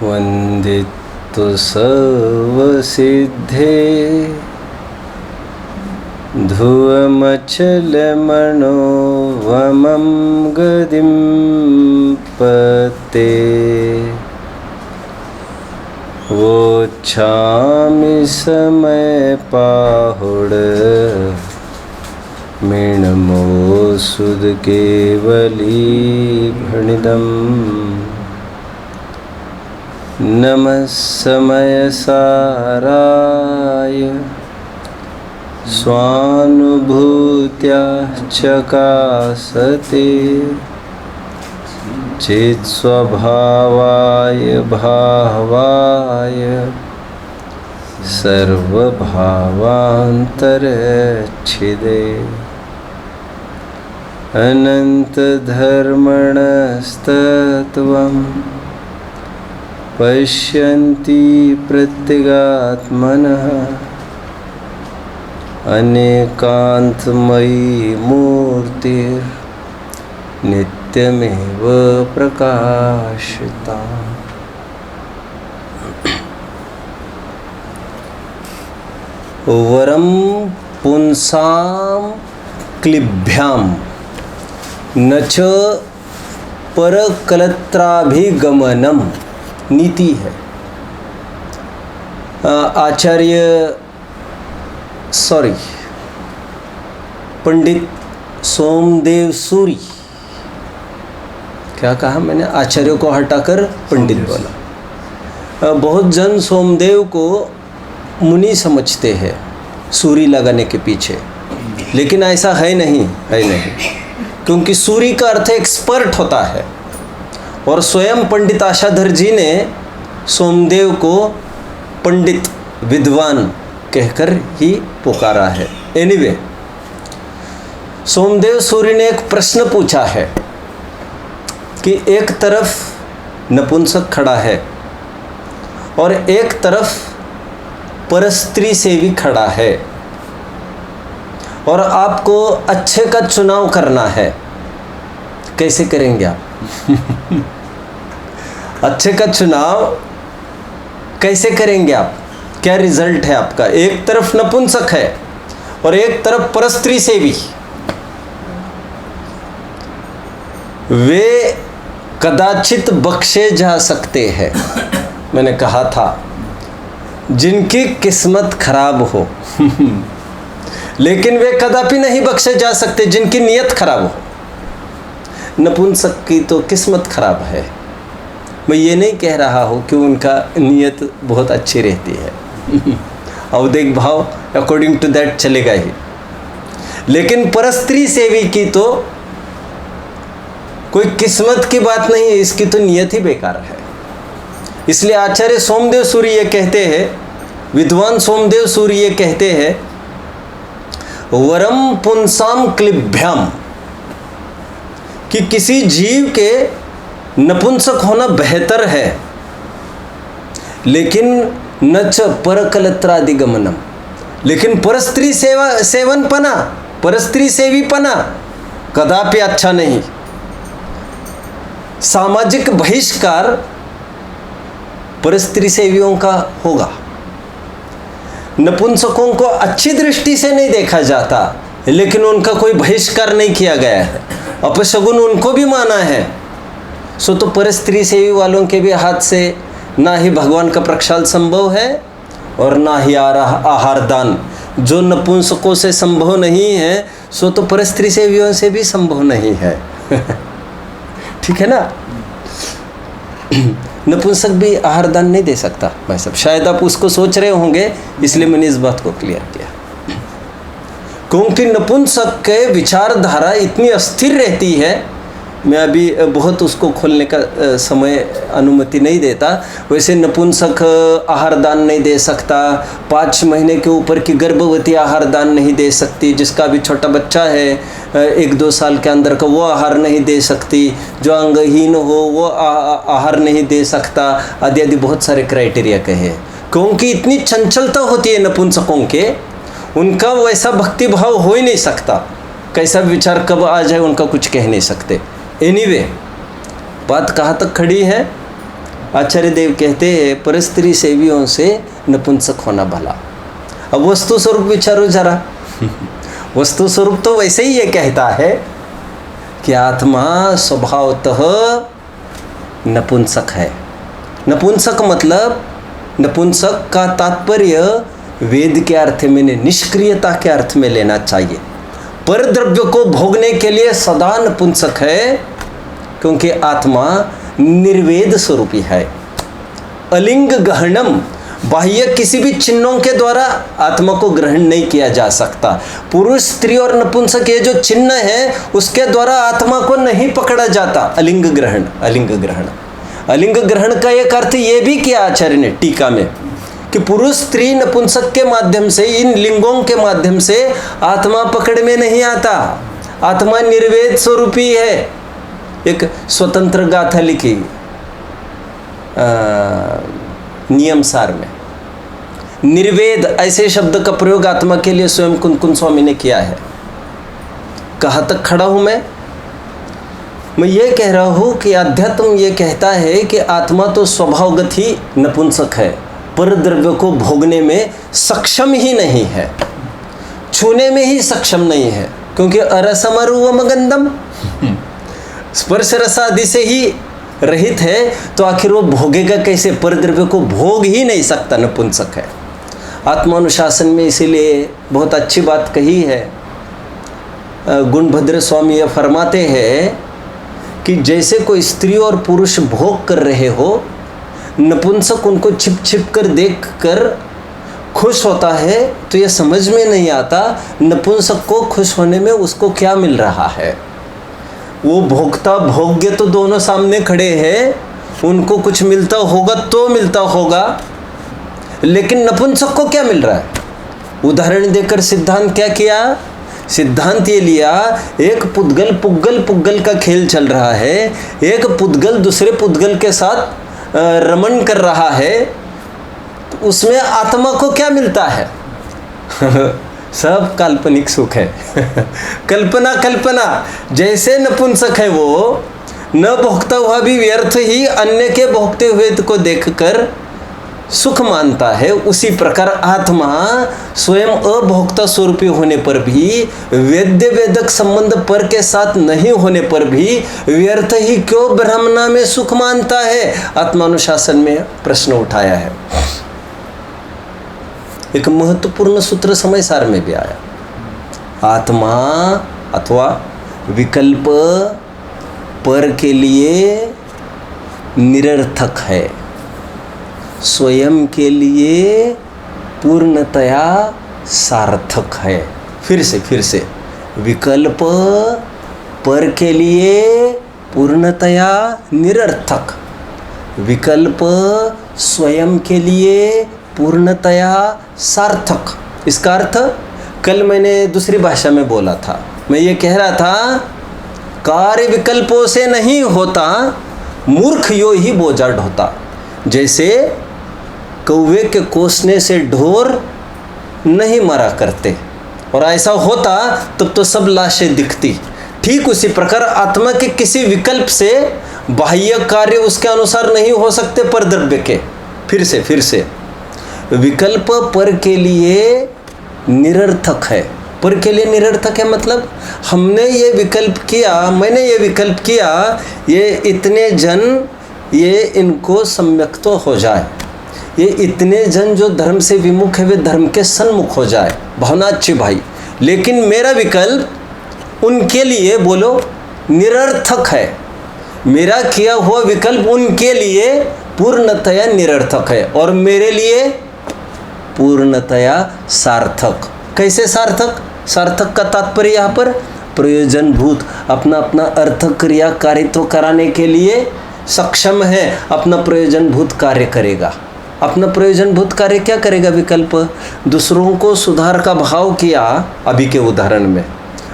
वन्दितु सर्वसिद्धे ध्रुवमचलमनोवमं गदिं पते वोच्छामि समयपाहुड मीनमोऽसुधकेवलीभणिदम् नमः समयसाराय स्वानुभूत्या चकासते चित्स्वभावाय भावाय सर्वभावान्तरच्छिदे अनन्तधर्मणस्तत्त्वं पश्यन्ति प्रत्यगात्मनः अनेकान्तमयी मूर्तिर्नित्यमेव प्रकाशिता। वरम पुंसाम क्लिभ्याम न च परकलत्राभिगमनम नीति है। पंडित सोमदेव सूरी, क्या कहा मैंने? आचार्य को हटाकर पंडित बोला। बहुत जन सोमदेव को मुनि समझते हैं सूरी लगाने के पीछे, लेकिन ऐसा है नहीं, क्योंकि सूरी का अर्थ एक्सपर्ट होता है और स्वयं पंडित आशाधर जी ने सोमदेव को पंडित विद्वान कहकर ही पुकारा है। एनीवे, सोमदेव सूरी ने एक प्रश्न पूछा है कि एक तरफ नपुंसक खड़ा है और एक तरफ परस्त्री सेवी खड़ा है और आपको अच्छे का चुनाव करना है, कैसे करेंगे आप? अच्छे का चुनाव कैसे करेंगे आप? क्या रिजल्ट है आपका? एक तरफ नपुंसक है और एक तरफ परस्त्री सेवी। वे कदाचित बख्शे जा सकते हैं। मैंने कहा था जिनकी किस्मत खराब हो लेकिन वे कदापि नहीं बख्शे जा सकते जिनकी नीयत खराब हो। नपुंसक की तो किस्मत खराब है। मैं ये नहीं कह रहा हूँ कि उनका नीयत बहुत अच्छी रहती है अवदेक भाव अकॉर्डिंग टू दैट चलेगा ही, लेकिन परस्त्री सेवी की तो कोई किस्मत की बात नहीं है, इसकी तो नियत ही बेकार है। इसलिए आचार्य सोमदेव सूरी ये कहते हैं, विद्वान सोमदेव सूरी ये कहते हैं, वरम पुंसाम क्लिभ्याम, कि किसी जीव के नपुंसक होना बेहतर है, लेकिन न च परकलत्रादिगमनम, लेकिन परस्त्री सेवनपना, परस्त्री सेवीपना कदापि अच्छा नहीं। सामाजिक बहिष्कार परस्त्री सेवियों का होगा। नपुंसकों को अच्छी दृष्टि से नहीं देखा जाता, लेकिन उनका कोई बहिष्कार नहीं किया गया है, अपशगुन उनको भी माना है। सो तो परस्त्री सेवी वालों के भी हाथ से ना ही भगवान का प्रक्षाल संभव है और ना ही आहार दान। जो नपुंसकों से संभव नहीं है, सो तो परस्त्री सेवियों से भी संभव नहीं है ठीक है ना? नपुंसक भी आहार दान नहीं दे सकता भाई साहब। शायद आप उसको सोच रहे होंगे, इसलिए मैंने इस बात को क्लियर किया। क्योंकि नपुंसक के विचारधारा इतनी अस्थिर रहती है, मैं अभी बहुत उसको खोलने का समय अनुमति नहीं देता। वैसे नपुंसक आहार दान नहीं दे सकता, 5 महीने के ऊपर की गर्भवती आहार दान नहीं दे सकती, जिसका भी छोटा बच्चा है 1-2 साल के अंदर का वो आहार नहीं दे सकती, जो अंगहीन हो वो आहार नहीं दे सकता, आदि आदि बहुत सारे क्राइटेरिया कहे। क्योंकि इतनी चंचलता होती है नपुंसकों के, उनका वैसा भक्ति भाव हो ही नहीं सकता। कैसा विचार कब आ जाए उनका कुछ कह नहीं सकते। एनीवे, बात कहाँ तक खड़ी है? आचार्य देव कहते हैं परस्त्री सेवियों से नपुंसक होना भला। अब वस्तु स्वरूप विचारो जरा। वस्तु स्वरूप तो वैसे ही ये कहता है कि आत्मा स्वभावतः नपुंसक है। नपुंसक मतलब, नपुंसक का तात्पर्य वेद के अर्थ में नहीं, निष्क्रियता के अर्थ में लेना चाहिए। पर द्रव्य को भोगने के लिए सदा नपुंसक है, क्योंकि आत्मा निर्वेद स्वरूपी है। अलिंग गहनम, बाह्य किसी भी चिन्हों के द्वारा आत्मा को ग्रहण नहीं किया जा सकता। पुरुष, स्त्री और नपुंसक ये जो चिन्ह है उसके द्वारा आत्मा को नहीं पकड़ा जाता। अलिंग ग्रहण, अलिंग ग्रहण, अलिंग ग्रहण का एक अर्थ ये भी किया आचार्य ने टीका में कि पुरुष, स्त्री, नपुंसक के माध्यम से, इन लिंगों के माध्यम से आत्मा पकड़ में नहीं आता। आत्मा निर्वेद स्वरूपी है। एक स्वतंत्र गाथा लिखी नियम सार में, निर्वेद ऐसे शब्द का प्रयोग आत्मा के लिए स्वयं कुंकुम स्वामी ने किया है। कहाँ तक खड़ा हूँ मैं ये कह रहा हूँ कि अध्यात्म ये कहता है कि आत्मा तो स्वभावगत ही नपुंसक है, पर द्रव्य को भोगने में सक्षम ही नहीं है, छूने में ही सक्षम नहीं है, क्योंकि अरसमरूवम गंधम, स्पर्श रस आदि से ही रहित है, तो आखिर वो भोगेगा कैसे? पर द्रव्य को भोग ही नहीं सकता, नपुंसक है। आत्मानुशासन में इसीलिए बहुत अच्छी बात कही है। गुणभद्र स्वामी यह फरमाते हैं कि जैसे कोई स्त्री और पुरुष भोग कर रहे हो, नपुंसक उनको छिप छिप कर देख कर खुश होता है, तो यह समझ में नहीं आता नपुंसक को खुश होने में उसको क्या मिल रहा है। वो भोक्ता भोग्य तो दोनों सामने खड़े हैं, उनको कुछ मिलता होगा तो मिलता होगा, लेकिन नपुंसक को क्या मिल रहा है? उदाहरण देकर सिद्धांत क्या किया? सिद्धांत ये लिया, एक पुद्गल पुग्गल पुग्गल का खेल चल रहा है, एक पुद्गल दूसरे पुद्गल के साथ रमण कर रहा है, तो उसमें आत्मा को क्या मिलता है? सब काल्पनिक सुख है। कल्पना कल्पना, जैसे नपुंसक है वो न भोगता हुआ भी व्यर्थ ही अन्य के भोगते हुए को देखकर सुख मानता है, उसी प्रकार आत्मा स्वयं अभोक्ता स्वरूपी होने पर भी, वेद्य वेदक संबंध पर के साथ नहीं होने पर भी व्यर्थ ही क्यों ब्रह्मना में सुख मानता है? आत्मानुशासन में प्रश्न उठाया है। एक महत्वपूर्ण सूत्र समय सार में भी आया। आत्मा अथवा विकल्प पर के लिए निरर्थक है, स्वयं के लिए पूर्णतया सार्थक है। फिर से विकल्प पर के लिए पूर्णतया निरर्थक, विकल्प स्वयं के लिए पूर्णतया सार्थक। इसका अर्थ कल मैंने दूसरी भाषा में बोला था। मैं ये कह रहा था, कार्य विकल्पों से नहीं होता, मूर्ख यो ही बोझा ढोता। जैसे कौवे के कोसने से ढोर नहीं मरा करते, और ऐसा होता तब तो सब लाशें दिखती। ठीक उसी प्रकार आत्मा के किसी विकल्प से बाह्य कार्य उसके अनुसार नहीं हो सकते पर द्रव्य के। फिर से विकल्प पर के लिए निरर्थक है। पर के लिए निरर्थक है मतलब हमने ये विकल्प किया, मैंने ये विकल्प किया, ये इतने जन ये इनको सम्यक तो हो जाए, ये इतने जन जो धर्म से विमुख है वे धर्म के सन्मुख हो जाए, भावना अच्छी भाई। लेकिन मेरा विकल्प उनके लिए बोलो निरर्थक है, मेरा किया हुआ विकल्प उनके लिए पूर्णतया निरर्थक है और मेरे लिए पूर्णतया सार्थक। कैसे सार्थक? सार्थक का तात्पर्य यहाँ पर प्रयोजनभूत, अपना अपना अर्थ क्रिया कारित्व कराने के लिए सक्षम है, अपना प्रयोजनभूत कार्य करेगा। अपना प्रयोजनभूत कार्य क्या करेगा विकल्प? दूसरों को सुधार का भाव किया अभी के उदाहरण में,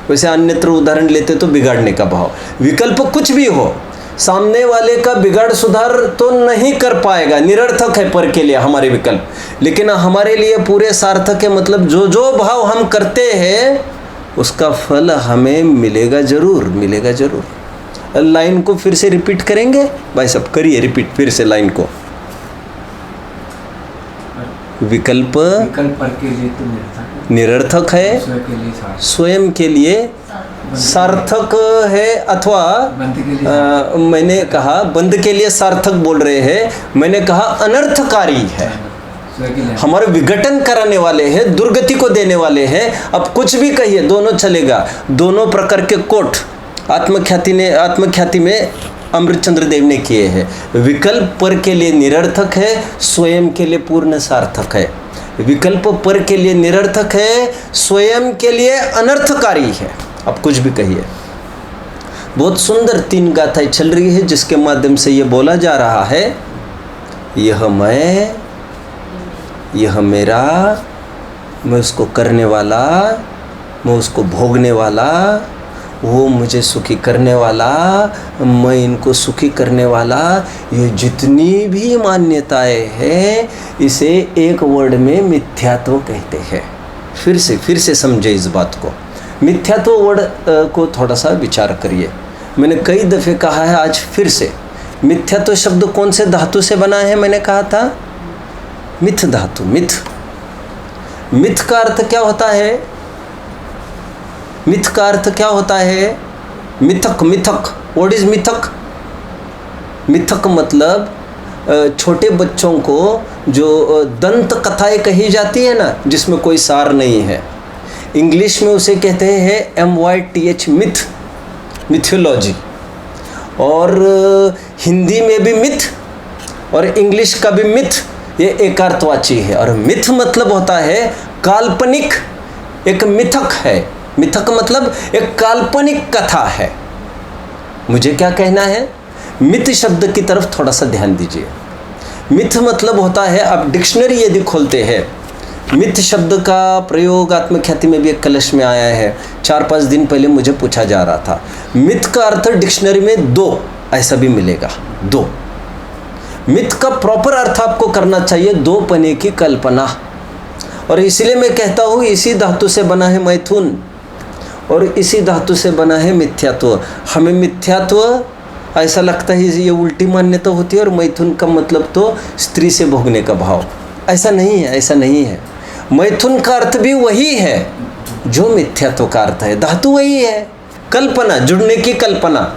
वैसे अन्यत्र उदाहरण लेते तो बिगाड़ने का भाव। विकल्प कुछ भी हो, सामने वाले का बिगाड़ सुधार तो नहीं कर पाएगा, निरर्थक है पर के लिए हमारे विकल्प, लेकिन हमारे लिए पूरे सार्थक है। मतलब जो भाव हम करते हैं उसका फल हमें मिलेगा जरूर, मिलेगा जरूर। लाइन को फिर से रिपीट करेंगे भाई साहब? करिए रिपीट फिर से लाइन को। विकल्प पर के लिए तो निरर्थक है, स्वयं के लिए सार्थक है, अथवा मैंने कहा बंद के लिए सार्थक बोल रहे हैं, मैंने कहा अनर्थकारी है, हमारे विघटन कराने वाले हैं, दुर्गति को देने वाले हैं। अब कुछ भी कहिए, दोनों चलेगा। दोनों प्रकार के कोट आत्मख्याति में अमृतचंद्र देव ने किए हैं। विकल्प पर के लिए निरर्थक है, स्वयं के लिए पूर्ण सार्थक है। विकल्प पर के लिए निरर्थक है, स्वयं के लिए अनर्थकारी है। अब कुछ भी कहिए। बहुत सुंदर 3 गाथाएं चल रही है जिसके माध्यम से ये बोला जा रहा है, यह मैं, यह मेरा, मैं उसको करने वाला, मैं उसको भोगने वाला, वो मुझे सुखी करने वाला, मैं इनको सुखी करने वाला। ये जितनी भी मान्यताएं हैं इसे एक वर्ड में मिथ्यात्व कहते हैं। फिर से समझे इस बात को। मिथ्यात्व वर्ड को थोड़ा सा विचार करिए। मैंने कई दफ़े कहा है, आज फिर से। मिथ्यात्व शब्द कौन से धातु से बना है? मैंने कहा था मिथ धातु। मिथ का अर्थ क्या होता है? मिथ का अर्थ क्या होता है? मिथक। व्हाट इज मिथक? मिथक मतलब छोटे बच्चों को जो दंत कथाएं कही जाती है ना, जिसमें कोई सार नहीं है, इंग्लिश में उसे कहते हैं MYTH, मिथ, मिथोलॉजी। और हिंदी में भी मिथ और इंग्लिश का भी मिथ, ये एकार्थवाची है। और मिथ मतलब होता है काल्पनिक, एक मिथक है। मिथक मतलब एक काल्पनिक कथा है। मुझे क्या कहना है? मिथ शब्द की तरफ थोड़ा सा ध्यान दीजिए। मिथ मतलब होता है, आप डिक्शनरी यदि खोलते हैं, मिथ शब्द का प्रयोग आत्मख्याति में भी एक कलश में आया है। 4-5 दिन पहले मुझे पूछा जा रहा था। मिथ का अर्थ डिक्शनरी में 2 ऐसा भी मिलेगा, 2। मिथ का प्रॉपर अर्थ आपको करना चाहिए 2 पने की कल्पना। और इसलिए मैं कहता हूँ इसी धातु से बना है मैथुन और इसी धातु से बना है मिथ्यात्व। हमें मिथ्यात्व ऐसा लगता है ये उल्टी मान्यता होती है, और मैथुन का मतलब तो स्त्री से भोगने का भाव। ऐसा नहीं है, ऐसा नहीं है। मैथुन का अर्थ भी वही है जो मिथ्यात्व का अर्थ है। धातु वही है, कल्पना, जुड़ने की कल्पना।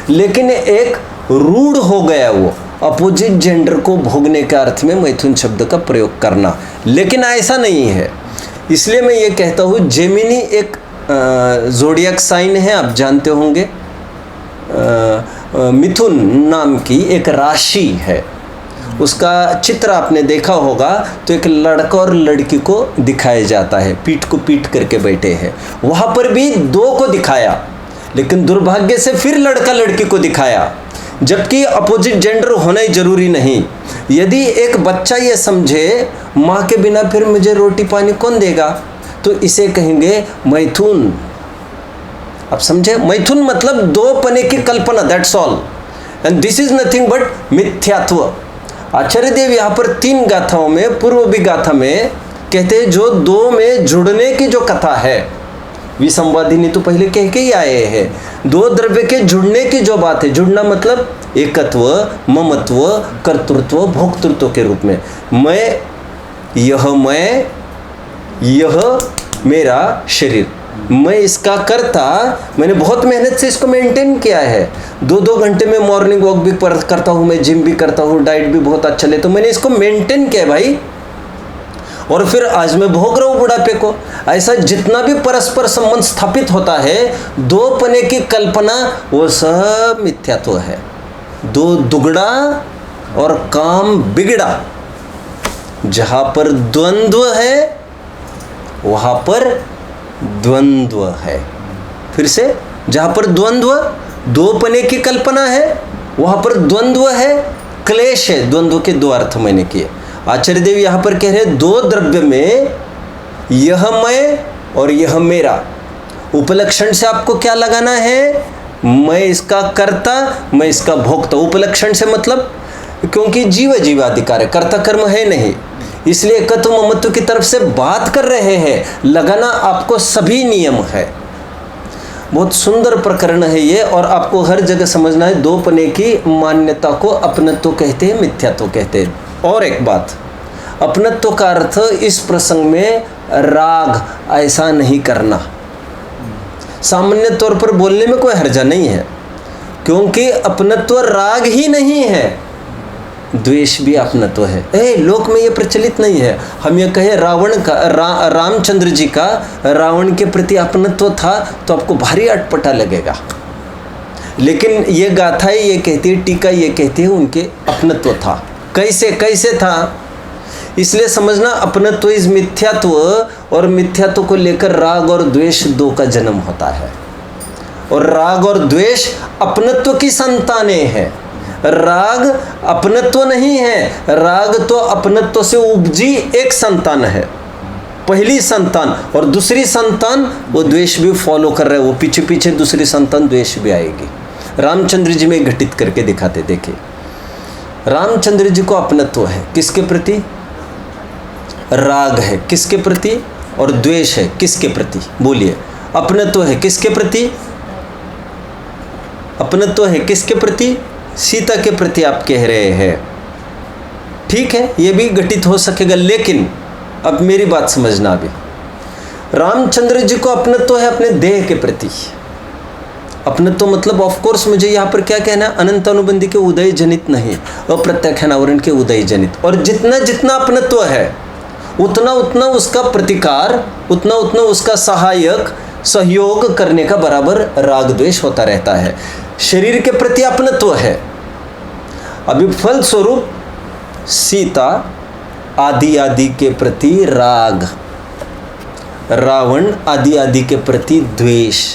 लेकिन एक रूढ़ हो गया वो अपोजिट जेंडर को भोगने के अर्थ में मैथुन शब्द का प्रयोग करना। लेकिन ऐसा नहीं है। इसलिए मैं ये कहता हूँ, जेमिनी एक ज़ोडिएक साइन है, आप जानते होंगे। मिथुन नाम की एक राशि है, उसका चित्र आपने देखा होगा तो एक लड़का और लड़की को दिखाया जाता है, पीठ को पीठ करके बैठे हैं। वहाँ पर भी 2 को दिखाया, लेकिन दुर्भाग्य से फिर लड़का लड़की को दिखाया, जबकि अपोजिट जेंडर होना ही जरूरी नहीं। यदि एक बच्चा ये समझे माँ के बिना फिर मुझे रोटी पानी कौन देगा, तो इसे कहेंगे मैथुन। आप समझे? मैथुन मतलब 2 पने की कल्पना, that's all. And this is nothing but मिथ्यात्व। आचार्य देव यहाँ पर 3 गाथाओं में, पूर्व भी गाथा में कहते हैं जो 2 में जुड़ने की जो कथा है, विसंवादिनी तो पहले कह के ही आए हैं। 2 द्रव्य के जुड़ने की जो बात है, जुड़ना मतलब एकत्व, ममत्व, कर्तृत्व, भोक्तृत्व के रूप में। मैं, यह मेरा शरीर, मैं इसका करता। मैंने बहुत मेहनत से इसको मेंटेन किया है। 2-2 घंटे में मॉर्निंग वॉक भी करता हूँ, मैं जिम भी करता हूँ, डाइट भी बहुत अच्छा लेता हूँ। मैंने इसको मेंटेन किया भाई, और फिर आज मैं भोग रहा हूँ बुढ़ापे को। ऐसा जितना भी परस्पर संबंध स्थापित होता है, 2 पने की कल्पना, वो सब मिथ्यात्व है। 2 दुगड़ा और काम बिगड़ा। जहाँ पर द्वंद्व है वहाँ पर द्वंद्व है। फिर से, जहाँ पर द्वंद्व, 2 पने की कल्पना है, वहाँ पर द्वंद्व है, क्लेश है। द्वंद्व के 2 अर्थ मैंने किए। आचार्य देव यहाँ पर कह रहे हैं 2 द्रव्य में यह मैं और यह मेरा। उपलक्षण से आपको क्या लगाना है? मैं इसका कर्ता, मैं इसका भोक्ता। उपलक्षण से मतलब, क्योंकि जीव जीवाधिकार है, कर्ता कर्म है नहीं, इसलिए एकत्व ममत्व की तरफ से बात कर रहे हैं। लगाना आपको सभी नियम है। बहुत सुंदर प्रकरण है ये, और आपको हर जगह समझना है, दो पने की मान्यता को अपनत्व कहते हैं, मिथ्यात्व कहते हैं। और एक बात, अपनत्व का अर्थ इस प्रसंग में राग ऐसा नहीं करना। सामान्य तौर पर बोलने में कोई हर्जा नहीं है, क्योंकि अपनत्व राग ही नहीं है, द्वेष भी अपनत्व है। लोक में ये प्रचलित नहीं है। हम ये कहें रावण का रामचंद्र जी का रावण के प्रति अपनत्व था तो आपको भारी अटपटा लगेगा, लेकिन ये गाथा ये कहती है, टीका ये कहती है उनके अपनत्व था। कैसे कैसे था, इसलिए समझना अपनत्व इस मिथ्यात्व, और मिथ्यात्व को लेकर राग और द्वेष दो का जन्म होता है। और राग और द्वेष अपनत्व की संतानें हैं। राग अपनत्व नहीं है, राग तो अपनत्व से उपजी एक संतान है, पहली संतान, और दूसरी संतान वो द्वेष भी फॉलो कर रहे हैं, वो पीछे पीछे दूसरी संतान द्वेष भी आएगी। रामचंद्र जी में घटित करके दिखाते, देखिए रामचंद्र जी को अपनत्व है किसके प्रति, राग है किसके प्रति, और द्वेष है किसके प्रति, बोलिए। अपनत्व है किसके प्रति, अपनत्व है किसके प्रति, सीता के प्रति आप कह रहे हैं। ठीक है, ये भी घटित हो सकेगा, लेकिन अब मेरी बात समझना। अभी रामचंद्र जी को अपनत्व है अपने देह के प्रति। अपनत्व मतलब ऑफ कोर्स मुझे यहाँ पर क्या कहना है, अनंत अनुबंधी के उदय जनित नहीं, अप्रत्याख्यान आवरण के उदय जनित। और जितना जितना अपनत्व है उतना उतना उसका प्रतिकार, उतना उतना उसका सहायक सहयोग करने का बराबर राग द्वेष होता रहता है। शरीर के प्रति अपनत्व है, अभी फलस्वरूप सीता आदि आदि के प्रति राग, रावण आदि आदि के प्रति द्वेष।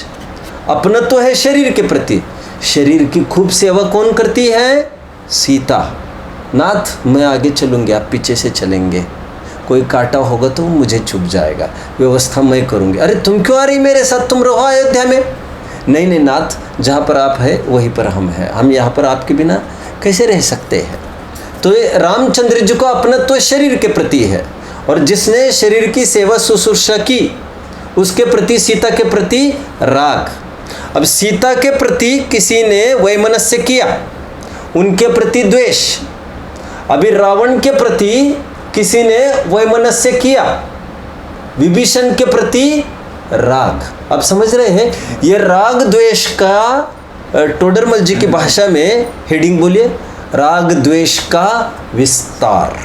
अपनत्व है शरीर के प्रति, शरीर की खूब सेवा कौन करती है, सीता। नाथ मैं आगे चलूँगी, आप पीछे से चलेंगे, कोई काटा होगा तो मुझे छुप जाएगा, व्यवस्था मैं करूँगी। अरे तुम क्यों आ रही मेरे साथ, तुम रहो अयोध्या में। नहीं नहीं नाथ, जहाँ पर आप है वहीं पर हम हैं, हम यहाँ पर आपके बिना कैसे रह सकते हैं। तो ये रामचंद्र जी को अपनत्व शरीर के प्रति है, और जिसने शरीर की सेवा शुश्रूषा की उसके प्रति, सीता के प्रति राग। अब सीता के प्रति किसी ने वैमनस्य किया, उनके प्रति द्वेष। अभी रावण के प्रति किसी ने वैमनस्य किया, विभीषण के प्रति राग। अब समझ रहे हैं, ये राग द्वेष का टोडरमल जी की भाषा में हेडिंग बोलिए, राग द्वेष का विस्तार।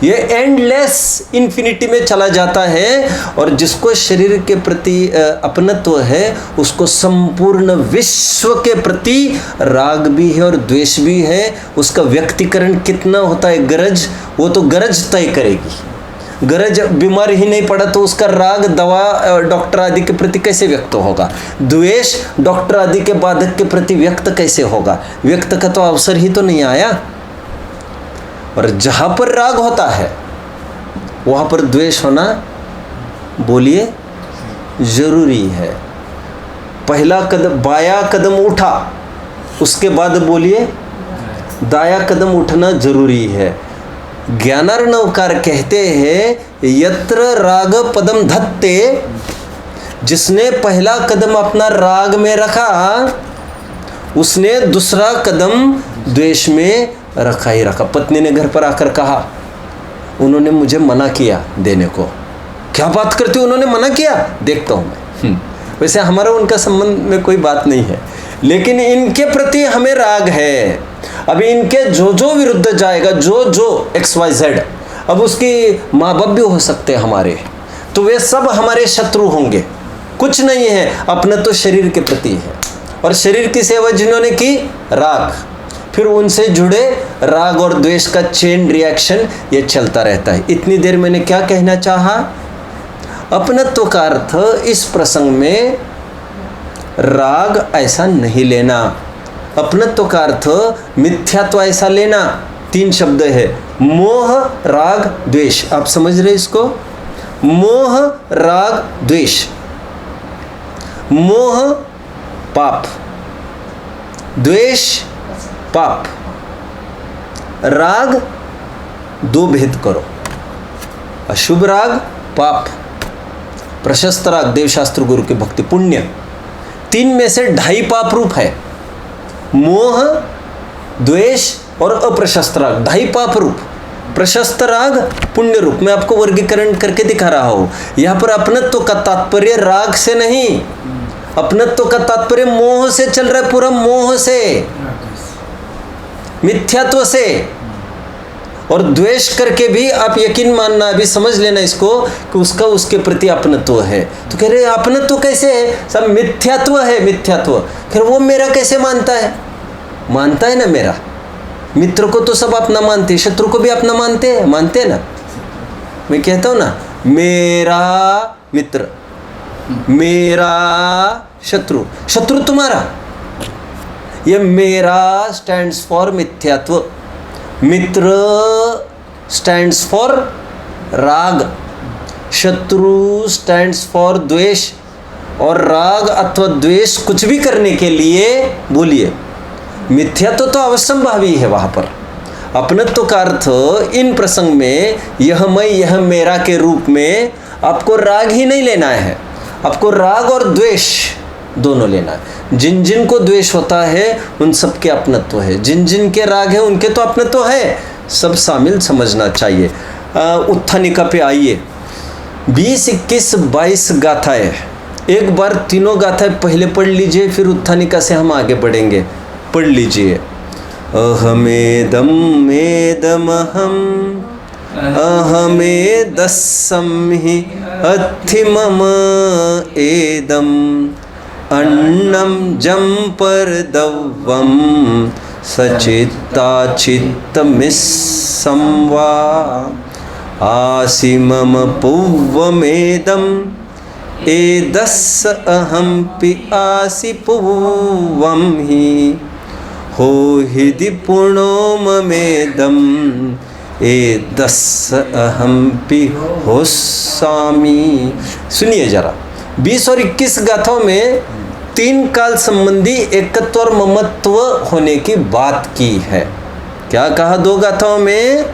ये एंडलेस इन्फिनिटी में चला जाता है, और जिसको शरीर के प्रति अपनत्व है उसको संपूर्ण विश्व के प्रति राग भी है और द्वेष भी है। उसका व्यक्तिकरण कितना होता है, गरज, वो तो गरज तय करेगी। गरज बीमार ही नहीं पड़ा तो उसका राग दवा डॉक्टर आदि के प्रति कैसे व्यक्त होगा, द्वेष डॉक्टर आदि के बाधक के प्रति व्यक्त कैसे होगा, व्यक्त का तो अवसर ही तो नहीं आया। और जहाँ पर राग होता है वहाँ पर द्वेष होना, बोलिए, जरूरी है। पहला कदम बाया कदम उठा, उसके बाद बोलिए दाया कदम उठना जरूरी है। ज्ञानार्णवकार कहते हैं यत्र राग पदम धत्ते, जिसने पहला कदम अपना राग में रखा उसने दूसरा कदम द्वेष में रखा ही रखा। पत्नी ने घर पर आकर कहा, उन्होंने मुझे मना किया देने को। क्या बात करती, उन्होंने मना किया, देखता हूँ मैं। वैसे हमारा उनका संबंध में कोई बात नहीं है, लेकिन इनके प्रति हमें राग है। अभी इनके जो जो विरुद्ध जाएगा, जो जो XYZ, अब उसकी माँ बाप भी हो सकते हैं हमारे, तो वे सब हमारे शत्रु होंगे। कुछ नहीं है, अपना तो शरीर के प्रति है, और शरीर की सेवा जिन्होंने की, राग, फिर उनसे जुड़े राग और द्वेष का चेन रिएक्शन ये चलता रहता है। इतनी देर मैंने क्या कहना चाहा, अपनत्व का अर्थ इस प्रसंग में राग ऐसा नहीं लेना, अपनत्व का अर्थ मिथ्यात्व ऐसा लेना। 3 शब्द है, मोह राग द्वेष। आप समझ रहे इसको, मोह राग द्वेष। मोह पाप, द्वेष पाप, राग दो भेद करो, अशुभ राग पाप, प्रशस्त राग देवशास्त्र गुरु के भक्ति पुण्य, तीन में से 2.5 पाप रूप है, मोह, द्वेष और अप्रशस्त राग। 2.5 पाप रूप। प्रशस्त राग पुण्य रूप। मैं आपको वर्गीकरण करके दिखा रहा हूं। यहां पर अपनत्व का तात्पर्य राग से नहीं, अपनत्व का तात्पर्य मोह से चल रहा है, पूरा मोह से, मिथ्यात्व से। और द्वेष करके भी आप यकीन मानना, अभी समझ लेना इसको, कि उसका उसके प्रति अपनत्व है। तो कह रहे अपनत्व कैसे है? सब मिथ्यात्व है, मिथ्यात्व। फिर वो मेरा कैसे मानता है? मानता है ना मेरा। मित्र को तो सब अपना मानते हैं, शत्रु को भी अपना मानते हैं, मानते हैं ना। मैं कहता हूं ना, मेरा मित्र, मेरा शत्रु, शत्रु तुम्हारा। ये मेरा स्टैंड्स फॉर मिथ्यात्व, मित्र स्टैंड्स फॉर राग, शत्रु स्टैंड्स फॉर द्वेष। और राग अथवा द्वेष कुछ भी करने के लिए, बोलिए, मिथ्यात्व तो अवश्यंभावी है। वहां पर अपनत्व का अर्थ इन प्रसंग में यह मैं यह मेरा के रूप में आपको राग ही नहीं लेना है, आपको राग और द्वेष दोनों लेना है। जिन जिन को द्वेष होता है उन सब के अपनत्व है, जिन जिन के राग है उनके तो अपनत्व है, सब शामिल समझना चाहिए। उत्थानिका पे आइए। 20, 21, 22 गाथाएं। एक बार तीनों गाथाएं पहले पढ़ लीजिए, फिर उत्थानिका से हम आगे बढ़ेंगे। पढ़ लीजिए। अहमेदम मेदमहम अहमेदस्सम हि अत्थि मम एदम अन्नम जम पर दव्वम सचित्ता चित्तमिस्सं वा आसि मम पुव्वमेदम एदस्स अहं पि आसि पुव्वं हि हो हिदि पूर्णो ममेदम एदस्स अहं पि होस्सामि। सुनिए जरा, 20 और 21 गाथाओं में 3 काल संबंधी एकत्व और ममत्व होने की बात की है। क्या कहा 2 गाथाओं में?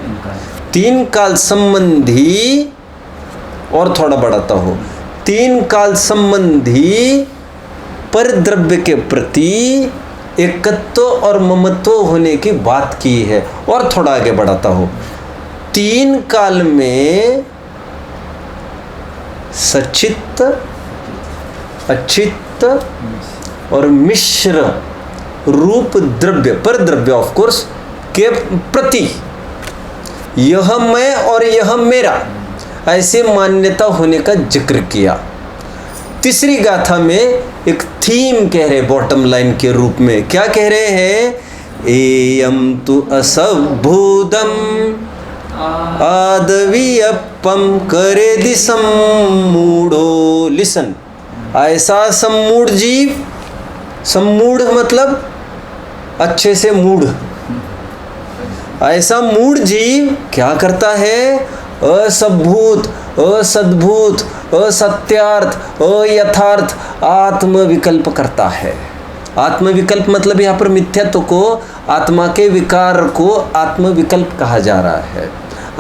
3 काल संबंधी, और थोड़ा बढ़ाता हो, 3 काल संबंधी पर द्रव्य के प्रति एकत्व और ममत्व होने की बात की है। और थोड़ा आगे बढ़ाता हो, 3 काल में सचित्त, अचित्त और मिश्र रूप द्रव्य, पर द्रव्य ऑफ कोर्स, के प्रति यह मैं और यह मेरा ऐसे मान्यता होने का जिक्र किया। तीसरी गाथा में एक थीम कह रहे, बॉटम लाइन के रूप में क्या कह रहे हैं? एयम तु असभूदम आदवियप्पम करे दिसम मूढ़ो। लिसन, ऐसा सम्मूढ़ जीव, सम्मूढ़ मतलब अच्छे से मूढ़, ऐसा मूढ़ जीव क्या करता है? असभूत, असद्भूत, असत्यार्थ, अयथार्थ आत्मविकल्प करता है। आत्मविकल्प मतलब यहाँ पर मिथ्यात्व को, आत्मा के विकार को आत्मविकल्प कहा जा रहा है,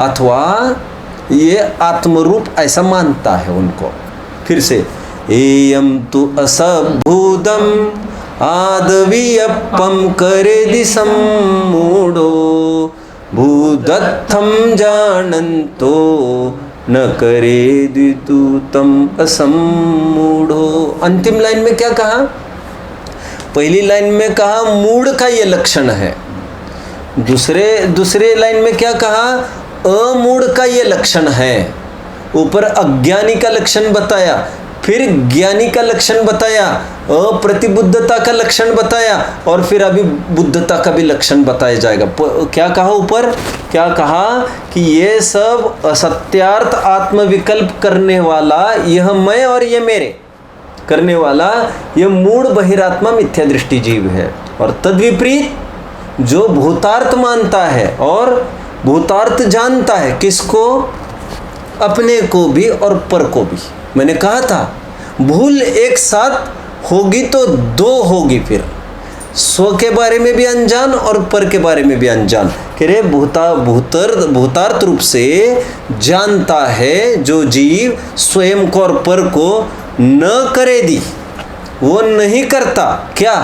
अथवा ये आत्मरूप ऐसा मानता है उनको। फिर से, एयम तु असभूदम आदवियप्पम करे दिसम मूढ़ो भूदत्थम जानन्तो न करे दितुतम असम्मूढ़ो। अंतिम लाइन में क्या कहा? पहली लाइन में कहा मूढ़ का ये लक्षण है, दूसरे लाइन में क्या कहा? अमूढ़ का ये लक्षण है। ऊपर अज्ञानी का लक्षण बताया, फिर ज्ञानी का लक्षण बताया, अप्रतिबुद्धता का लक्षण बताया, और फिर अभी बुद्धता का भी लक्षण बताया जाएगा। क्या कहा ऊपर? क्या कहा कि ये सब असत्यार्थ आत्मविकल्प करने वाला, यह मैं और ये मेरे करने वाला, यह मूढ़ बहिरात्मा मिथ्या दृष्टि जीव है। और तद्विपरीत जो भूतार्थ मानता है और भूतार्थ जानता है, किसको? अपने को भी और पर को भी। मैंने कहा था भूल एक साथ होगी तो 2 होगी, फिर स्व के बारे में भी अनजान और पर के बारे में भी अनजान। कह रहे भूतार्थ रूप से जानता है जो जीव स्वयं को और पर को न करे दी, वो नहीं करता क्या,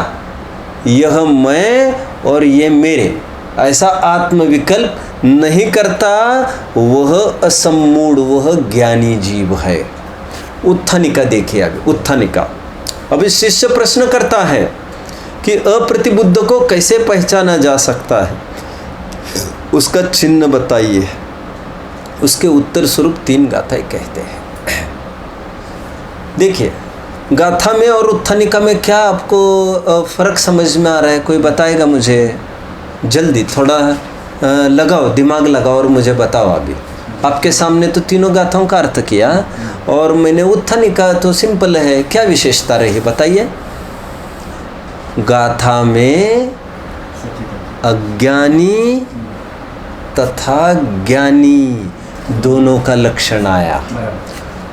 यह मैं और ये मेरे, ऐसा आत्मविकल्प नहीं करता, वह असम्मूढ़, वह ज्ञानी जीव है। उत्थानिका देखिए आगे, उत्थानिका। अभी शिष्य प्रश्न करता है कि अप्रतिबुद्ध को कैसे पहचाना जा सकता है, उसका चिन्ह बताइए। उसके उत्तर स्वरूप 3 गाथाएं कहते हैं। देखिए गाथा में और उत्थानिका में क्या आपको फर्क समझ में आ रहा है, कोई बताएगा मुझे? जल्दी थोड़ा लगाओ, दिमाग लगाओ और मुझे बताओ। अभी आपके सामने तो तीनों गाथाओं का अर्थ किया और मैंने उत्थानिका तो सिंपल है, क्या विशेषता रही बताइए? गाथा में अज्ञानी तथा ज्ञानी दोनों का लक्षण आया।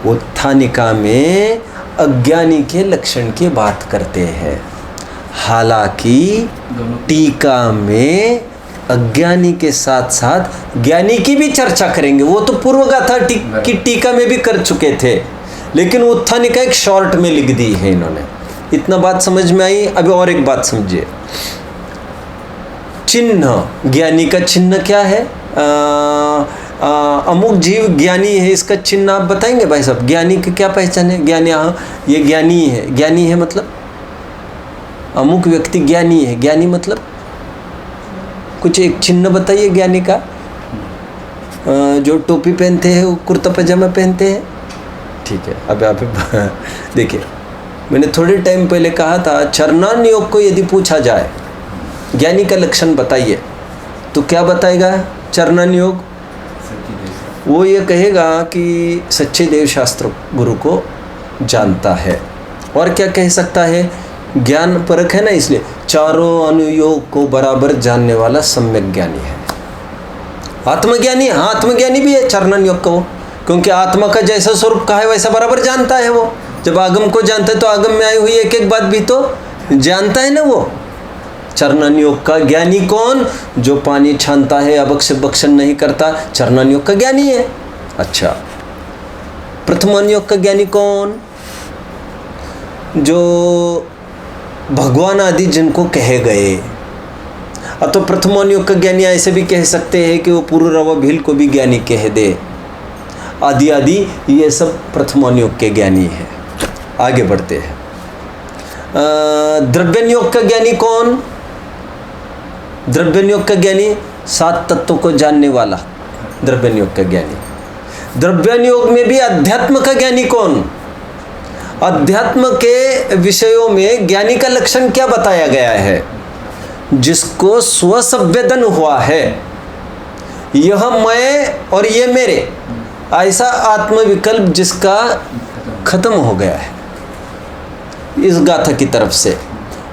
उत्थानिका में अज्ञानी के लक्षण की बात करते हैं, हालांकि टीका में अज्ञानी के साथ साथ ज्ञानी की भी चर्चा करेंगे। वो तो पूर्व गाथा की टीका में भी कर चुके थे, लेकिन उत्थानिका एक शॉर्ट में लिख दी है इन्होंने। इतना बात समझ में आई। अभी और एक बात समझिए, चिन्ह, ज्ञानी का चिन्ह क्या है? अमुक जीव ज्ञानी है, इसका चिन्ह आप बताएंगे भाई साहब? ज्ञानी की क्या पहचान है? ज्ञानी, हाँ ये ज्ञानी है। ज्ञानी है मतलब अमुक व्यक्ति ज्ञानी है, ज्ञानी मतलब कुछ एक चिन्ह बताइए ज्ञानी का। जो टोपी पहनते हैं, वो कुर्ता पजामा पहनते हैं, ठीक है। अब आप देखिए, मैंने थोड़े टाइम पहले कहा था, चरणान योग को यदि पूछा जाए ज्ञानी का लक्षण बताइए, तो क्या बताएगा चरणान योग? वो ये कहेगा कि सच्चे देव शास्त्र गुरु को जानता है। और क्या कह सकता है? ज्ञान परक है ना, इसलिए चारों अनुयोग को बराबर जानने वाला सम्यक ज्ञानी है। आत्मज्ञानी, हाँ आत्मज्ञानी भी है चरणन योग को, क्योंकि आत्मा का जैसा स्वरूप का है वैसा बराबर जानता है वो। जब आगम को जानता है तो आगम में आई हुई एक एक बात भी तो जानता है ना वो। चरणन योग का ज्ञानी कौन? जो पानी छानता है, अबक्ष बक्षण नहीं करता, चरणन योग का ज्ञानी है। अच्छा, प्रथमन योग का ज्ञानी कौन? जो भगवान आदि जिनको कहे गए। अब तो प्रथमन योग का ज्ञानी ऐसे भी कह सकते हैं कि वो पुरुरवा भील को भी ज्ञानी कह दे, आदि आदि, ये सब प्रथमन योग के ज्ञानी है। आगे बढ़ते हैं। द्रव्यन योग का ज्ञानी कौन? द्रव्यन योग का ज्ञानी 7 तत्वों को जानने वाला द्रव्यन योग का ज्ञानी। द्रव्यन योग में भी अध्यात्म का ज्ञानी कौन? अध्यात्म के विषयों में ज्ञानी का लक्षण क्या बताया गया है? जिसको स्वसंवेदन हुआ है, यह मैं और ये मेरे, ऐसा आत्मविकल्प जिसका खत्म हो गया है इस गाथा की तरफ से।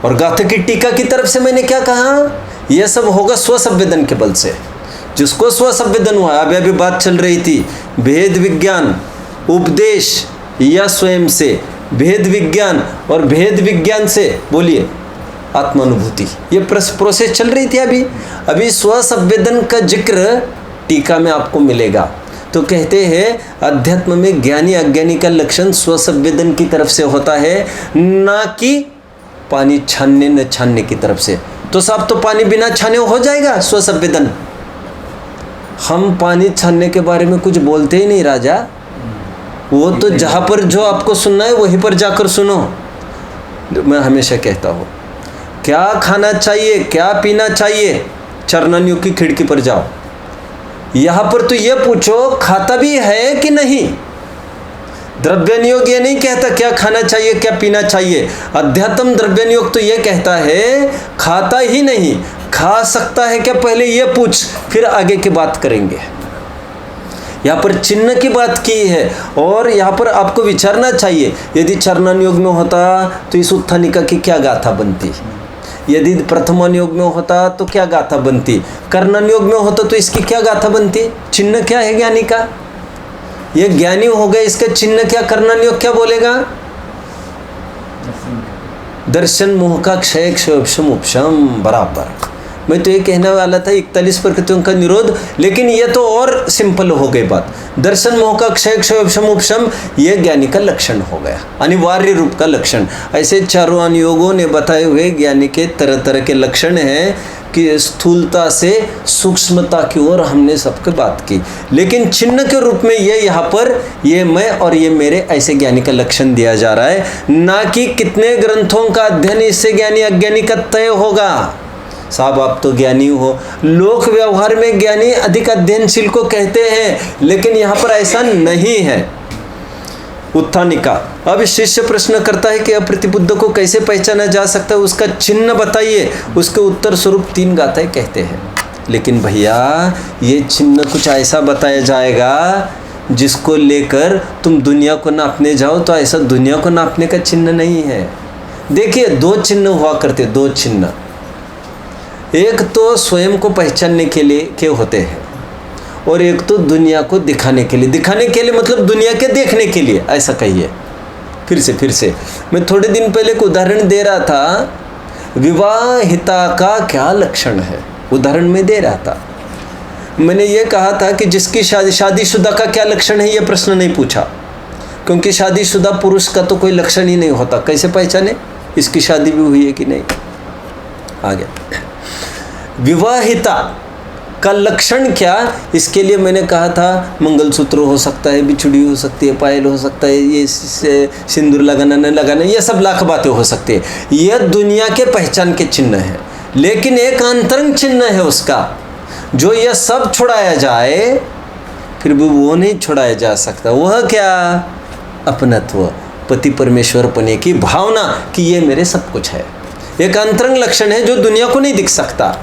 और गाथा की टीका की तरफ से मैंने क्या कहा? यह सब होगा स्वसंवेदन के बल से। जिसको स्वसंवेदन हुआ, अभी बात चल रही थी भेद विज्ञान, उपदेश या स्वयं से, भेद विज्ञान और भेद विज्ञान से बोलिए आत्मानुभूति, ये प्रोसेस चल रही थी। अभी स्वसंवेदन का जिक्र टीका में आपको मिलेगा। तो कहते हैं अध्यात्म में ज्ञानी अज्ञानी का लक्षण स्वसंवेदन की तरफ से होता है, ना कि पानी छानने न छानने की तरफ से। तो साहब तो पानी बिना छाने हो जाएगा स्वसंवेदन? हम पानी छानने के बारे में कुछ बोलते ही नहीं राजा। वो तो जहाँ पर जो आपको सुनना है वहीं पर जाकर सुनो। मैं हमेशा कहता हूँ, क्या खाना चाहिए, क्या पीना चाहिए, चरणन योग की खिड़की पर जाओ। यहाँ पर तो ये पूछो खाता भी है कि नहीं। द्रव्यन योग ये नहीं कहता क्या खाना चाहिए क्या पीना चाहिए। अध्यात्म द्रव्यन योग तो ये कहता है खाता ही नहीं, खा सकता है क्या, पहले ये पूछ, फिर आगे की बात करेंगे। यहाँ पर चिन्ह की बात की है और यहाँ पर आपको विचारना चाहिए, यदि चरणन योग में होता तो इस उत्थानिका की क्या गाथा बनती, यदि प्रथमन योग में होता तो क्या गाथा बनती, कर्णन योग में होता तो इसकी क्या गाथा बनती। चिन्ह क्या है ज्ञानी का? ये ज्ञानी हो गए, इसका चिन्ह क्या? कर्णन योग क्या बोलेगा? दर्शन मोह का क्षय क्षोभम उपशम, बराबर। मैं तो ये कहने वाला था 41 प्रकृतियों का निरोध, लेकिन ये तो और सिंपल हो गई बात। दर्शन मोह का क्षय, क्षय उपशम उपशम, ये ज्ञानी का लक्षण हो गया, अनिवार्य रूप का लक्षण। ऐसे चारों अनुयोगों ने बताए हुए ज्ञानी के तरह तरह के लक्षण हैं कि स्थूलता से सूक्ष्मता की ओर हमने सबके बात की, लेकिन चिन्ह के रूप में ये यहाँ पर ये मैं और ये मेरे ऐसे ज्ञानी का लक्षण दिया जा रहा है, ना कि कितने ग्रंथों का अध्ययन इससे ज्ञानी अज्ञानी का तय होगा। साहब आप तो ज्ञानी हो, लोक व्यवहार में ज्ञानी अधिक अध्ययनशील को कहते हैं, लेकिन यहाँ पर ऐसा नहीं है। उत्थानिका, अब शिष्य प्रश्न करता है कि अप्रतिबुद्ध को कैसे पहचाना जा सकता है, उसका चिन्ह बताइए। उसके उत्तर स्वरूप 3 गाथाएं कहते हैं। लेकिन भैया ये चिन्ह कुछ ऐसा बताया जाएगा जिसको लेकर तुम दुनिया को नापने जाओ, तो ऐसा दुनिया को नापने का चिन्ह नहीं है। देखिए 2 चिन्ह हुआ करते, 2 चिन्ह। एक तो स्वयं को पहचानने के लिए के होते हैं, और एक तो दुनिया को दिखाने के लिए। दिखाने के लिए मतलब दुनिया के देखने के लिए, ऐसा कहिए। फिर से मैं थोड़े दिन पहले एक उदाहरण दे रहा था, विवाहिता का क्या लक्षण है, उदाहरण में दे रहा था। मैंने ये कहा था कि जिसकी शादीशुदा का क्या लक्षण है, ये प्रश्न नहीं पूछा, क्योंकि शादीशुदा पुरुष का तो कोई लक्षण ही नहीं होता। कैसे पहचाने इसकी शादी भी हुई है कि नहीं। आगे विवाहिता का लक्षण क्या, इसके लिए मैंने कहा था मंगलसूत्र हो सकता है, बिछुड़ी हो सकती है, पायल हो सकता है, ये सिंदूर लगाना न लगाना, ये सब लाख बातें हो सकती है। यह दुनिया के पहचान के चिन्ह है, लेकिन एक अंतरंग चिन्ह है उसका, जो यह सब छुड़ाया जाए फिर भी वो नहीं छुड़ाया जा सकता। वह क्या, अपनत्व, पति परमेश्वर पने की भावना कि ये मेरे सब कुछ है। एक अंतरंग लक्षण है जो दुनिया को नहीं दिख सकता,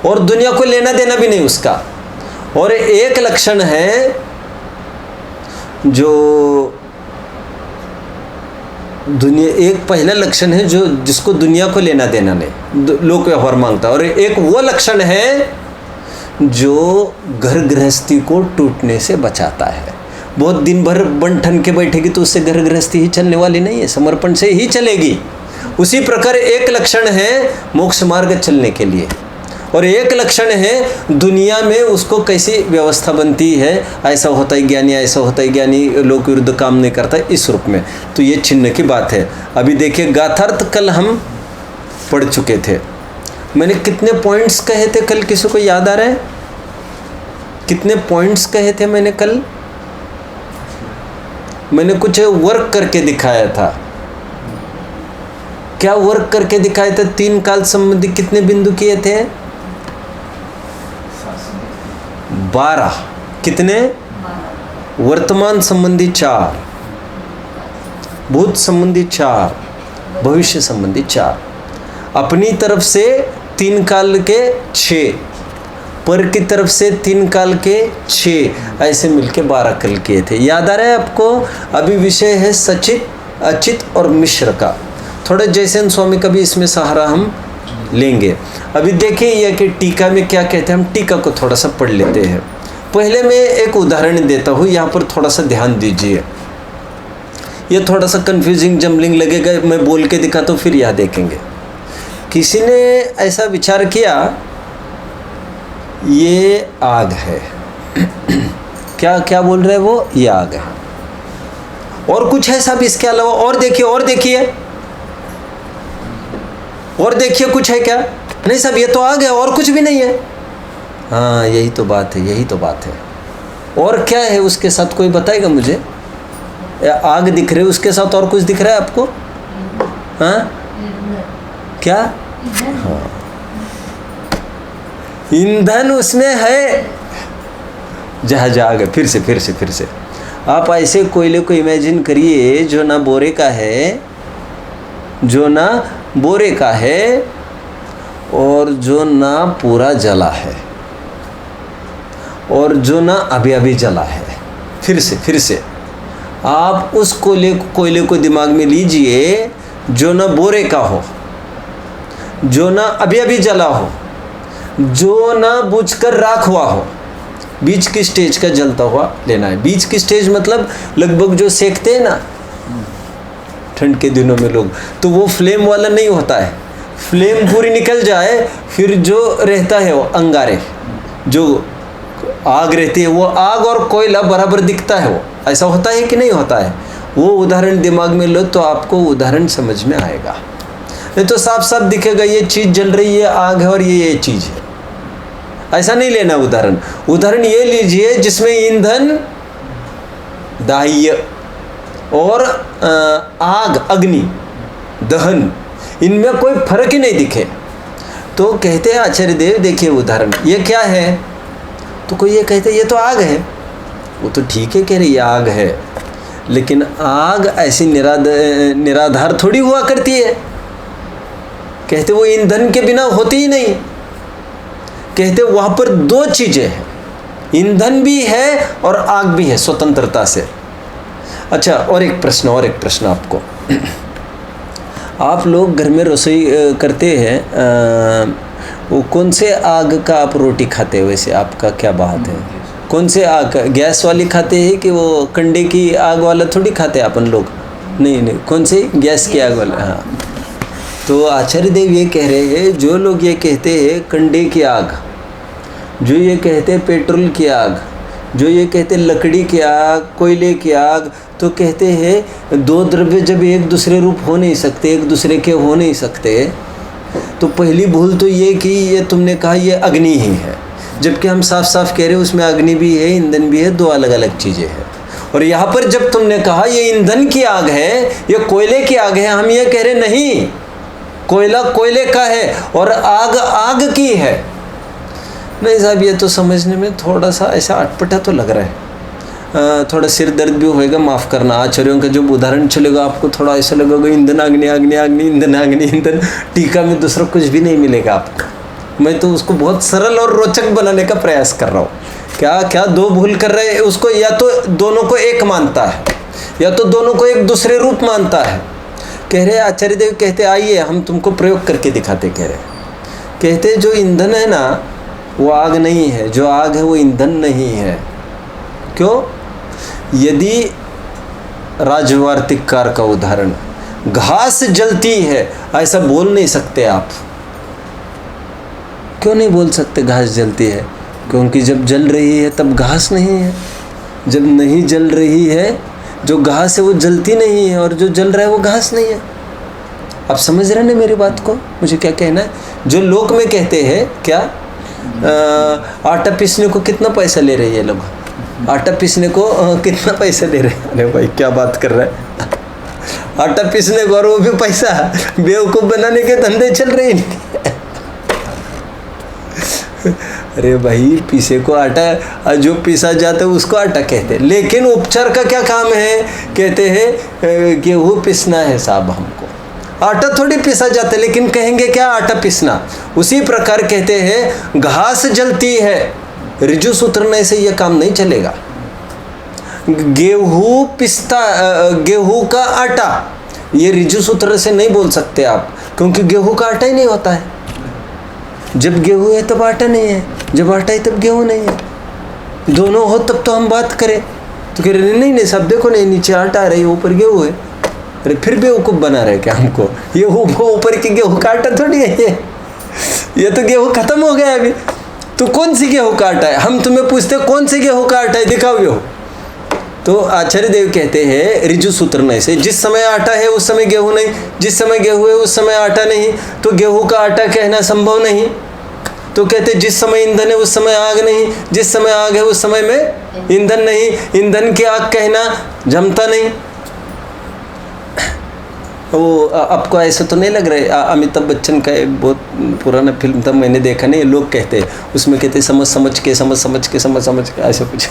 और दुनिया को लेना देना भी नहीं उसका। और एक लक्षण है जो दुनिया, एक पहला लक्षण है जो जिसको दुनिया को लेना देना नहीं, लोक व्यवहार मांगता है। और एक वो लक्षण है जो घर गृहस्थी को टूटने से बचाता है। बहुत दिन भर बन ठन के बैठेगी तो उससे घर गृहस्थी ही चलने वाली नहीं है, समर्पण से ही चलेगी। उसी प्रकार एक लक्षण है मोक्ष मार्ग चलने के लिए, और एक लक्षण है दुनिया में उसको कैसी व्यवस्था बनती है। ऐसा होता है ज्ञानी, ऐसा होता है ज्ञानी, लोक विरुद्ध काम नहीं करता, इस रूप में। तो ये चिन्ह की बात है। अभी देखिए गाथार्थ कल हम पढ़ चुके थे। मैंने कितने पॉइंट्स कहे थे कल, किसी को याद आ रहा है कितने पॉइंट्स कहे थे मैंने कल? मैंने कुछ वर्क करके दिखाया था। क्या वर्क करके दिखाया था? 3 काल संबंधी कितने बिंदु किए थे? 12। कितने? वर्तमान संबंधी 4, भूत संबंधी 4, भविष्य संबंधी 4, अपनी तरफ से 3 काल के 6, पर की तरफ से 3 काल के 6, ऐसे मिलके 12 कल किए थे। याद आ रहा है आपको? अभी विषय है सचित, अचित और मिश्र का। थोड़े जयसेन स्वामी का भी इसमें सहारा हम लेंगे। अभी देखिए यह कि टीका में क्या कहते हैं, हम टीका को थोड़ा सा पढ़ लेते हैं। पहले मैं एक उदाहरण देता हूँ, यहाँ पर थोड़ा सा ध्यान दीजिए। ये थोड़ा सा कंफ्यूजिंग जम्बलिंग लगेगा, मैं बोल के दिखाता हूँ, फिर यहाँ देखेंगे। किसी ने ऐसा विचार किया, ये आग है। क्या क्या बोल रहे हैं वो? ये आग है। और कुछ है सब इसके अलावा? और देखिए, और देखिए, और देखिए, कुछ है क्या? नहीं सब ये तो आग है, और कुछ भी नहीं है। हाँ यही तो बात है, यही तो बात है। और क्या है उसके साथ, कोई बताएगा मुझे? आग दिख रही है, उसके साथ और कुछ दिख रहा है आपको? हाँ क्या? हाँ ईंधन उसमें है। जहाज आग है। फिर से आप ऐसे कोयले को इमेजिन करिए जो ना बोरे का है, जो ना बोरे का है, और जो ना पूरा जला है, और जो ना अभी अभी जला है। फिर से आप उस कोयले को दिमाग में लीजिए जो ना बोरे का हो, जो ना अभी अभी जला हो, जो ना बुझकर राख हुआ हो। बीच की स्टेज का जलता हुआ लेना है। बीच की स्टेज मतलब लगभग जो सेकते हैं ना ठंड के दिनों में लोग, तो वो फ्लेम वाला नहीं होता है, फ्लेम पूरी निकल जाए, फिर जो रहता है वो अंगारे, जो आग रहती है वो आग और कोयला बराबर दिखता है, वो ऐसा होता है कि नहीं होता है? वो उदाहरण दिमाग में लो तो आपको उदाहरण समझ में आएगा। नहीं तो साफ साफ दिखेगा ये चीज़ जल रही है, आग है, और ये चीज़ है। ऐसा नहीं लेना उदाहरण। उदाहरण ये लीजिए जिसमें ईंधन, दाह्य और आग, अग्नि, दहन, इनमें कोई फर्क ही नहीं दिखे। तो कहते हैं आचार्य देव देखिए उदाहरण, ये क्या है? तो कोई ये कहते ये तो आग है। वो तो ठीक है कह रही है आग है, लेकिन आग ऐसी निराधार थोड़ी हुआ करती है। कहते वो ईंधन के बिना होती ही नहीं। कहते वहाँ पर दो चीज़ें हैं, ईंधन भी है और आग भी है स्वतंत्रता से। अच्छा, और एक प्रश्न आपको। आप लोग घर में रसोई करते हैं, वो कौन से आग का आप रोटी खाते हैं? वैसे आपका क्या बात है? कौन से आग? गैस वाली खाते हैं कि वो कंडे की आग वाला थोड़ी खाते हैं अपन लोग? नहीं, कौन से? गैस की आग वाला। हाँ, तो आचार्य देव ये कह रहे हैं, जो लोग ये कहते हैं कंडे की आग, जो ये कहते हैं पेट्रोल की आग, जो ये कहते हैं लकड़ी की आग, कोयले की आग, तो कहते हैं दो द्रव्य जब एक दूसरे रूप हो नहीं सकते, एक दूसरे के हो नहीं सकते, तो पहली भूल तो ये कि ये तुमने कहा ये अग्नि ही है, जबकि हम साफ साफ कह रहे हैं उसमें अग्नि भी है, ईंधन भी है, दो अलग अलग चीज़ें हैं। और यहाँ पर जब तुमने कहा ये ईंधन की आग है, ये कोयले की आग है, हम ये कह रहे नहीं, कोयला कोयले का है और आग आग की है। नहीं साहब, ये तो समझने में थोड़ा सा ऐसा अटपटा तो लग रहा है, थोड़ा सिर दर्द भी होएगा, माफ़ करना। आचार्यों का जो उदाहरण चलेगा आपको थोड़ा ऐसा लगेगा ईंधन अग्नि अग्नि अग्नि, ईंधन अग्नि ईंधन, टीका में दूसरा कुछ भी नहीं मिलेगा आपको। मैं तो उसको बहुत सरल और रोचक बनाने का प्रयास कर रहा हूँ। क्या दो भूल कर रहे हैं उसको, या तो दोनों को एक मानता है या तो दोनों को एक दूसरे रूप मानता है। कह रहे आचार्य देव कहते आइए हम तुमको प्रयोग करके दिखाते। कहते जो ईंधन है ना वो आग नहीं है, जो आग है वो ईंधन नहीं है। क्यों? यदि राजवार्तिक कार का उदाहरण, घास जलती है ऐसा बोल नहीं सकते आप। क्यों नहीं बोल सकते घास जलती है? क्योंकि जब जल रही है तब घास नहीं है, जब नहीं जल रही है जो घास है वो जलती नहीं है, और जो जल रहा है वो घास नहीं है। आप समझ रहे हैं ना मेरी बात को? मुझे क्या कहना है? जो लोक में कहते हैं क्या, आटा पीसने को कितना पैसा ले रहे हैं लोग, आटा पीसने को कितना पैसा ले रहे हैं? अरे भाई क्या बात कर रहा है, आटा पीसने को, और वो भी पैसा बेवकूफ़ बनाने के धंधे चल रहे हैं। अरे भाई, पीसे को आटा, जो पीसा जाता है उसको आटा कहते हैं, लेकिन उपचार का क्या काम है? कहते हैं गेहूँ पीसना है साहब हमको, आटा थोड़ी पीसा जाता है, लेकिन कहेंगे क्या, आटा पीसना। उसी प्रकार कहते हैं घास जलती है, ऋजु सूत्रने से यह काम नहीं चलेगा। गेहूँ पिसता, गेहूँ का आटा, ये ऋजु सूत्र से नहीं बोल सकते आप, क्योंकि गेहूँ का आटा ही नहीं होता है। जब गेहूँ है तब आटा नहीं है, जब आटा है तब गेहूँ नहीं है। दोनों हो तब तो हम बात करें। तो कह रहे नहीं सब देखो नहीं, नीचे आटा आ रही है, ऊपर गेहूँ है। अरे फिर बेवकूफ़ बना रहे क्या हमको? ये ऊपर की गेहूँ का आटा थोड़ी है, ये तो गेहूँ खत्म हो गया अभी। तो कौन सी गेहूँ का आटा है? हम तुम्हें पूछते कौन सी गेहूँ का आटा है, दिखाओ गेहूँ। तो आचार्य देव कहते हैं ऋजु सूत्र में से, जिस समय आटा है उस समय गेहूँ नहीं, जिस समय गेहूँ है उस समय आटा नहीं, तो गेहूँ का आटा कहना संभव नहीं। तो कहते जिस समय ईंधन है उस समय आग नहीं, जिस समय आग है उस समय में ईंधन नहीं, ईंधन की आग कहना जमता नहीं। वो आपको ऐसा तो नहीं लग रहा है? अमिताभ बच्चन का एक बहुत पुराना फिल्म था, मैंने देखा नहीं, लोग कहते उसमें कहते समझ के ऐसा कुछ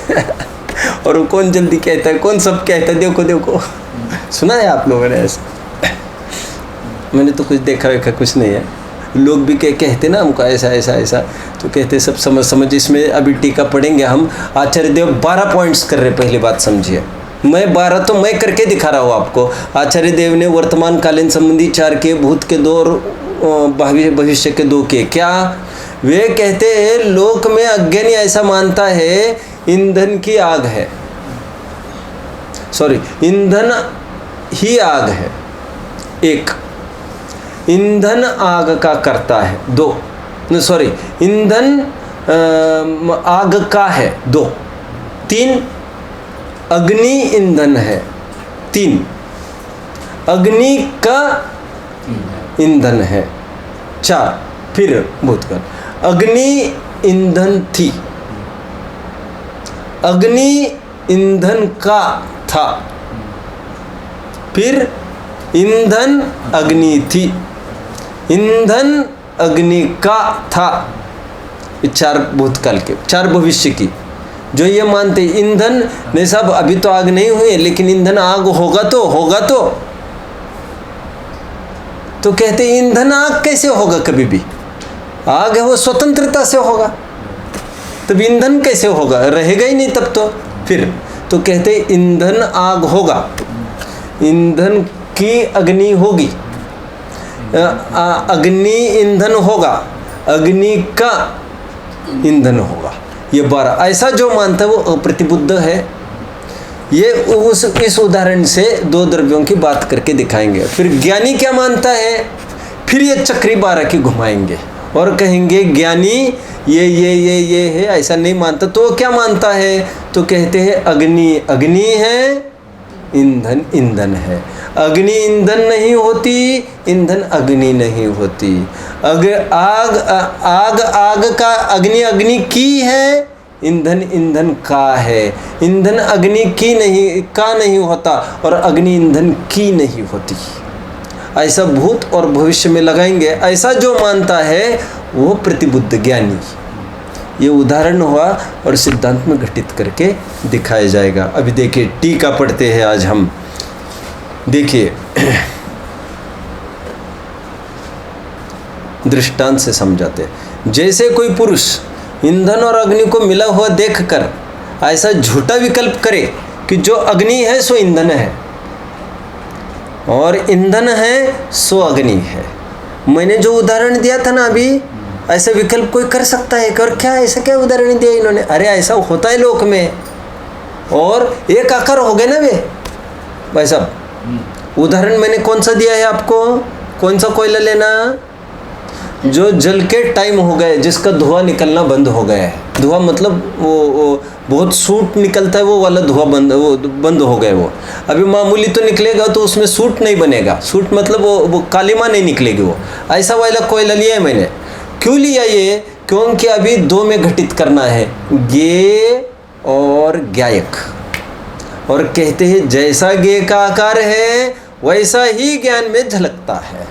और वो कौन जल्दी कहता है, कौन सब कहता है, देखो सुना है आप लोगों ने ऐसा? मैंने तो कुछ देखा वेखा कुछ नहीं है। लोग भी कहते ना हमको ऐसा, तो कहते सब समझ। इसमें अभी टीका पढ़ेंगे हम। आचार्य देव 12 पॉइंट्स कर रहे, पहली बात समझिए। मैं 12 तो मैं करके दिखा रहा हूँ आपको। आचार्य देव ने वर्तमान कालीन संबंधी 4 के, भूत के 2 और भविष्य के 2 के। क्या वे कहते हैं? लोक में अज्ञानी ऐसा मानता है ईंधन की आग है, ईंधन ही आग है एक। ईंधन आग का करता है, 2, सॉरी, ईंधन आग का है, 2, 3 अग्नि ईंधन है, 3 अग्नि का ईंधन है, 4 फिर भूतकाल अग्नि ईंधन थी, अग्नि ईंधन का था, फिर ईंधन अग्नि थी, ईंधन अग्नि का था। 4 भूतकाल के, 4 भविष्य की। जो ये मानते ईंधन नहीं साहब अभी तो आग नहीं हुई है, लेकिन ईंधन आग होगा तो कहते ईंधन आग कैसे होगा? कभी भी आग है वो स्वतंत्रता से होगा, तब ईंधन कैसे होगा? रहेगा ही नहीं तब तो। फिर तो कहते ईंधन आग होगा, ईंधन की अग्नि होगी, अग्नि ईंधन होगा, अग्नि का ईंधन होगा। ये 12 ऐसा जो मानता है वो अप्रतिबुद्ध है। ये इस उदाहरण से 2 द्रव्यों की बात करके दिखाएंगे। फिर ज्ञानी क्या मानता है, फिर ये चक्री 12 की घुमाएंगे और कहेंगे ज्ञानी ये है, ऐसा नहीं मानता। तो क्या मानता है? तो कहते हैं अग्नि अग्नि है, ईंधन ईंधन है। अग्नि ईंधन नहीं होती, ईंधन अग्नि नहीं होती। आग का अग्नि अग्नि की है, ईंधन ईंधन का है। ईंधन अग्नि की नहीं का नहीं होता और अग्नि ईंधन की नहीं होती। ऐसा भूत और भविष्य में लगाएंगे। ऐसा जो मानता है वो प्रतिबुद्ध ज्ञानी। ये उदाहरण हुआ और सिद्धांत में घटित करके दिखाया जाएगा। अभी देखिए टीका पढ़ते हैं आज हम। देखिए दृष्टांत से समझाते। जैसे कोई पुरुष ईंधन और अग्नि को मिला हुआ देखकर ऐसा झूठा विकल्प करे कि जो अग्नि है सो ईंधन है और ईंधन है सो अग्नि है। मैंने जो उदाहरण दिया था ना अभी, ऐसा विकल्प कोई कर सकता है? और क्या ऐसा क्या उदाहरण दिया इन्होंने? अरे ऐसा होता है लोक में, और एक आकार हो गए ना वे भाई साहब। उदाहरण मैंने कौन सा दिया है आपको? कौन सा कोयला लेना? जो जल के टाइम हो गए, जिसका धुआं निकलना बंद हो गया है। धुआं मतलब वो बहुत सूट निकलता है, वो वाला धुआं बंद हो गया। वो अभी मामूली तो निकलेगा तो उसमें सूट नहीं बनेगा। सूट मतलब वो कालिमा नहीं निकलेगी। वो ऐसा वाला कोयला लिया है मैंने। क्यों लिया ये? क्योंकि अभी 2 में घटित करना है, ज्ञेय और ज्ञायक। और कहते हैं जैसा ज्ञेय का आकार है वैसा ही ज्ञान में झलकता है।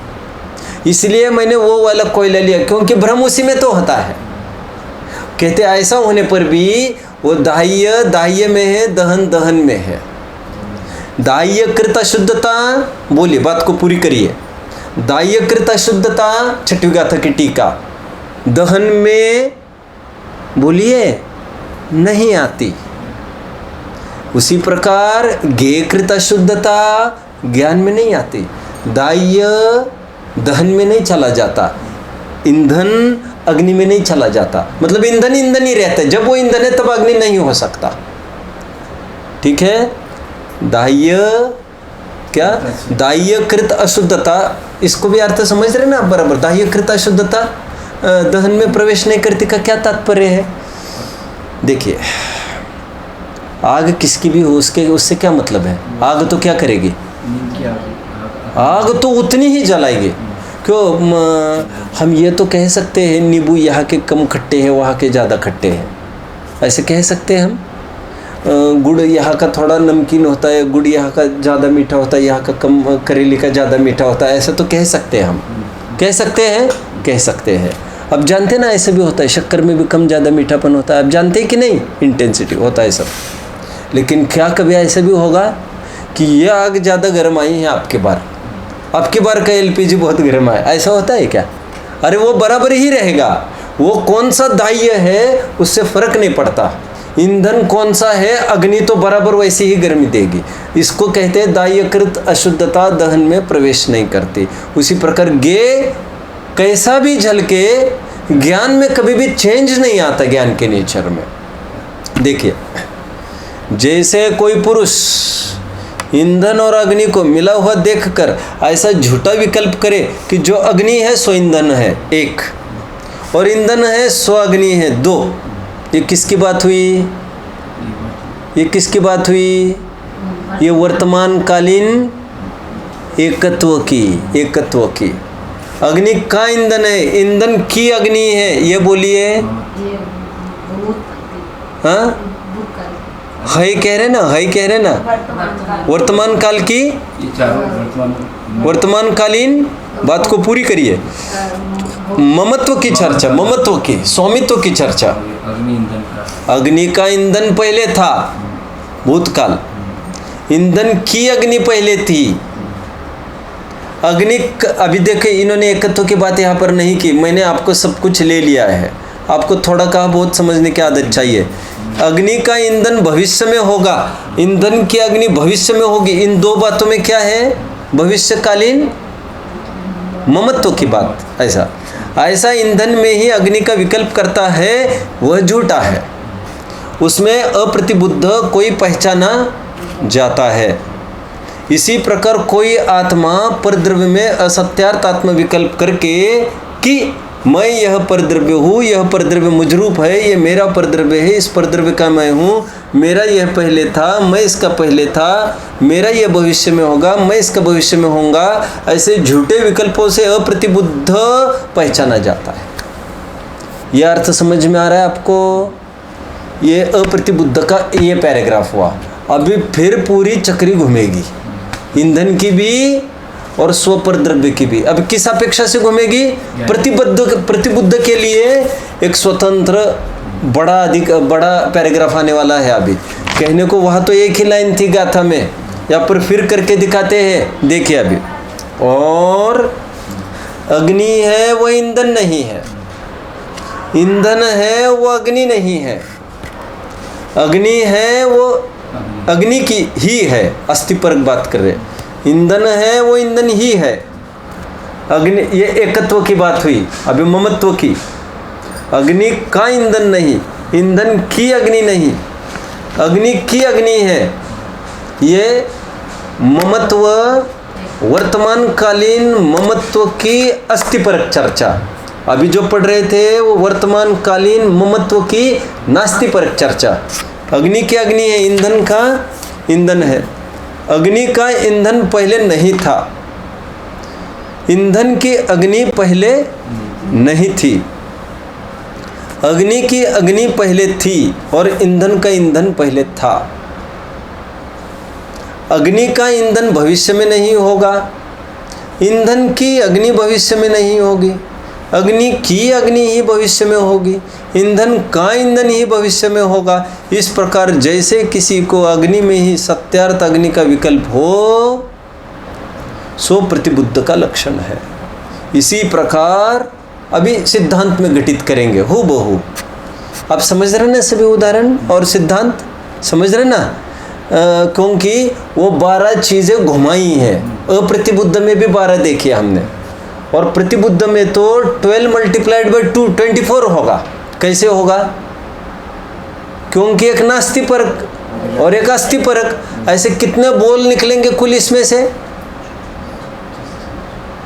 इसलिए मैंने वो वाला कोयला लिया, क्योंकि भ्रम उसी में तो होता है। कहते ऐसा होने पर भी वो दाह्य में है, दहन में है। दाह्य कृत अशुद्धता, बोलिए बात को पूरी करिए। दाह्य कृत अशुद्धता 6वीं गाथा की टीका, दहन में बोलिए नहीं आती। उसी प्रकार ज्ञेयकृत अशुद्धता ज्ञान में नहीं आती। दाह्य दहन में नहीं चला जाता, ईंधन अग्नि में नहीं चला जाता। मतलब ईंधन ही रहता है। जब वो ईंधन है तब अग्नि नहीं हो सकता। ठीक है। दाह्य क्या? दाह्यकृत अशुद्धता, इसको भी अर्थ समझ रहे ना आप बराबर। दाह्यकृत अशुद्धता दहन में प्रवेश नहीं करती का क्या तात्पर्य है? देखिए आग किसकी भी हो, उससे क्या मतलब है? आग तो क्या करेगी? आग तो उतनी ही जलाएगी। क्यों? हम ये तो कह सकते हैं नींबू यहाँ के कम खट्टे हैं, वहाँ के ज़्यादा खट्टे हैं, ऐसे कह सकते हैं हम। गुड़ यहाँ का थोड़ा नमकीन होता है, गुड़ यहाँ का ज़्यादा मीठा होता है, यहाँ का कम, करेली का ज़्यादा मीठा होता है, ऐसा तो कह सकते हैं हम। कह सकते हैं। अब जानते ना ऐसे भी होता है, शक्कर में भी कम ज़्यादा मीठापन होता है। अब जानते हैं कि नहीं? इंटेंसिटी होता है सब। लेकिन क्या कभी ऐसा भी होगा कि ये आग ज़्यादा गर्म आई है आपकी बार का एलपीजी बहुत गर्म आया, ऐसा होता है क्या? अरे वो बराबर ही रहेगा। वो कौन सा दाह्य है उससे फर्क नहीं पड़ता। ईंधन कौन सा है, अग्नि तो बराबर वैसे ही गर्मी देगी। इसको कहते हैं दाह्यकृत अशुद्धता दहन में प्रवेश नहीं करती। उसी प्रकार ज्ञेय कैसा भी झलके, ज्ञान में कभी भी चेंज नहीं आता। ज्ञान के नेचर में देखिए, जैसे कोई पुरुष ईंधन और अग्नि को मिला हुआ देखकर ऐसा झूठा विकल्प करे कि जो अग्नि है सो ईंधन है 1 और ईंधन है सो अग्नि है 2, ये किसकी बात हुई? ये किसकी बात हुई? ये वर्तमान कालीन एकत्व की। अग्नि का ईंधन है, ईंधन की अग्नि है, ये बोलिए। हाँ, है कह रहे ना, वर्तमान काल की, वर्तमान कालीन बात को पूरी करिए। ममत्व की चर्चा, ममत्व की, स्वामित्व की चर्चा। अग्नि का ईंधन पहले था, भूतकाल। ईंधन की अग्नि पहले थी। अग्नि अभी देखे, इन्होंने एकत्व की बात यहाँ पर नहीं की। मैंने आपको सब कुछ ले लिया है, आपको थोड़ा कहा बहुत समझने की आदत चाहिए। अग्नि का ईंधन भविष्य में होगा, ईंधन की अग्नि भविष्य में होगी। इन 2 बातों में क्या है? भविष्यकालीन ममत्व की बात। ऐसा ईंधन में ही अग्नि का विकल्प करता है, वह झूठा है। उसमें अप्रतिबुद्ध कोई पहचाना जाता है। इसी प्रकार कोई आत्मा परद्रव्य में असत्यार्थ आत्म विकल्प करके कि मैं यह परद्रव्य हूँ, यह परद्रव्य मुझरूप है, ये मेरा परद्रव्य है, इस परद्रव्य का मैं हूँ, मेरा यह पहले था, मैं इसका पहले था, मेरा यह भविष्य में होगा, मैं इसका भविष्य में होऊंगा, ऐसे झूठे विकल्पों से अप्रतिबुद्ध पहचाना जाता है। यह अर्थ समझ में आ रहा है आपको? ये अप्रतिबुद्ध का ये पैराग्राफ हुआ। अभी फिर पूरी चक्री घूमेगी, ईंधन की भी और स्वपर द्रव्य की भी। अब किस अपेक्षा से घूमेगी? प्रतिबुद्ध के लिए एक स्वतंत्र बड़ा पैराग्राफ आने वाला है। अभी कहने को वहाँ तो एक ही लाइन थी गाथा में, या फिर करके दिखाते हैं। देखिए अभी, और अग्नि है वो ईंधन नहीं है, ईंधन है वो अग्नि नहीं है, अग्नि है वो अग्नि की ही है। अस्थिपरक बात कर रहे, ईंधन है वो ईंधन ही है। अग्नि, ये एकत्व की बात हुई। अभी ममत्व की, अग्नि का ईंधन नहीं, ईंधन की अग्नि नहीं, अग्नि की अग्नि है। ये ममत्व, वर्तमान कालीन ममत्व की अस्थिपरक चर्चा। अभी जो पढ़ रहे थे वो वर्तमान कालीन ममत्व की नास्तिपरक चर्चा। अग्नि की अग्नि है, ईंधन का ईंधन है। अग्नि का ईंधन पहले नहीं था, ईंधन की अग्नि पहले नहीं थी। अग्नि की अग्नि पहले थी और ईंधन का ईंधन पहले था। अग्नि का ईंधन भविष्य में नहीं होगा, ईंधन की अग्नि भविष्य में नहीं होगी, अग्नि की अग्नि ही भविष्य में होगी, ईंधन का ईंधन ही भविष्य में होगा। इस प्रकार जैसे किसी को अग्नि में ही सत्यार्थ अग्नि का विकल्प हो, सो प्रतिबुद्ध का लक्षण है। इसी प्रकार अभी सिद्धांत में घटित करेंगे हूबहू। आप समझ रहे ना सभी उदाहरण और सिद्धांत समझ रहे ना? क्योंकि वो 12 चीज़ें घुमाई हैं। अप्रतिबुद्ध में भी 12 देखी हमने, और प्रतिबुद्ध में तो 12 × 2 24 होगा। कैसे होगा? क्योंकि एक नास्तिपरक और एक अस्थिपरक, ऐसे कितने बोल निकलेंगे कुल इसमें से?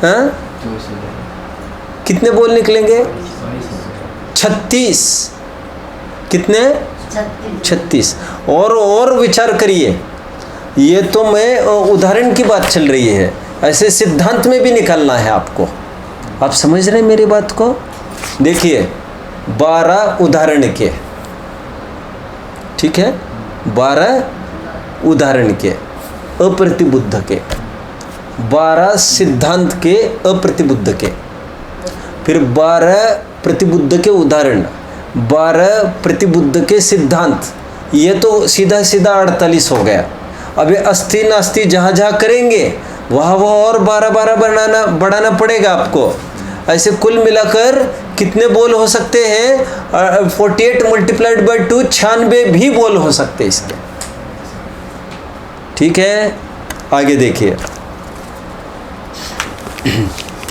हाँ, कितने बोल निकलेंगे? 36। कितने? 36। और विचार करिए, ये तो मैं उदाहरण की बात चल रही है, ऐसे सिद्धांत में भी निकालना है आपको। आप समझ रहे हैं मेरी बात को? देखिए 12 उदाहरण के, ठीक है, 12 उदाहरण के अप्रतिबुद्ध के, 12 सिद्धांत के अप्रतिबुद्ध के, फिर 12 प्रतिबुद्ध के उदाहरण, 12 प्रतिबुद्ध के सिद्धांत। ये तो सीधा 48 हो गया। अभी अस्थि नास्ति जहाँ जहाँ करेंगे वहाँ और 12 बढ़ाना पड़ेगा आपको। ऐसे कुल मिलाकर कितने बोल हो सकते हैं? 48 × 2 96 भी बोल हो सकते हैं इसके। ठीक है, आगे देखिए।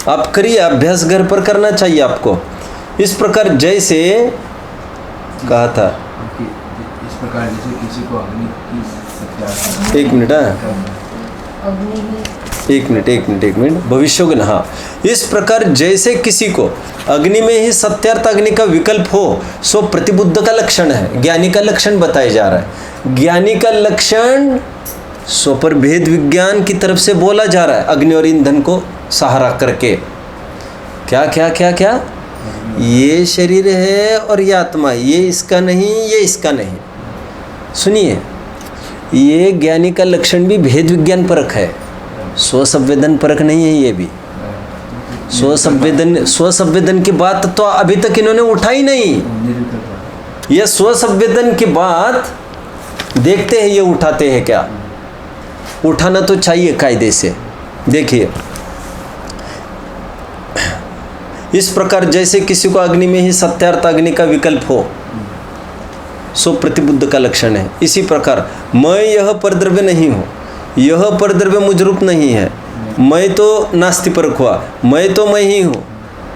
आप करिए अभ्यास, घर पर करना चाहिए आपको। इस प्रकार जैसे कहा था इस प्रकार जैसे किसी को अग्नि की सत्याग्नि, एक मिनट एक मिनट भविष्योग्न, हाँ, इस प्रकार जैसे किसी को अग्नि में ही सत्यार्थ अग्नि का विकल्प हो, सो प्रतिबुद्ध का लक्षण है, ज्ञानी का लक्षण बताया जा रहा है। ज्ञानी का लक्षण सो पर भेद विज्ञान की तरफ से बोला जा रहा है, अग्नि और ईंधन को सहारा करके। क्या क्या क्या क्या, ये शरीर है और ये आत्मा, ये इसका नहीं, ये इसका नहीं। सुनिए, ये ज्ञानी का लक्षण भी भेद विज्ञान परक है, स्वसंवेदन परक नहीं है। ये भी स्वसंवेदन की बात तो अभी तक इन्होंने उठाई नहीं। ये स्वसंवेदन की बात देखते हैं ये उठाते हैं क्या, उठाना तो चाहिए कायदे से। देखिए, इस प्रकार जैसे किसी को अग्नि में ही सत्यार्थ अग्नि का विकल्प हो, सो प्रतिबुद्ध का लक्षण है। इसी प्रकार मैं यह परद्रव्य नहीं हूँ, यह परद्रव्य मुझ रूप नहीं है, मैं तो नास्ति परक हुआ, मैं तो मैं ही हूँ,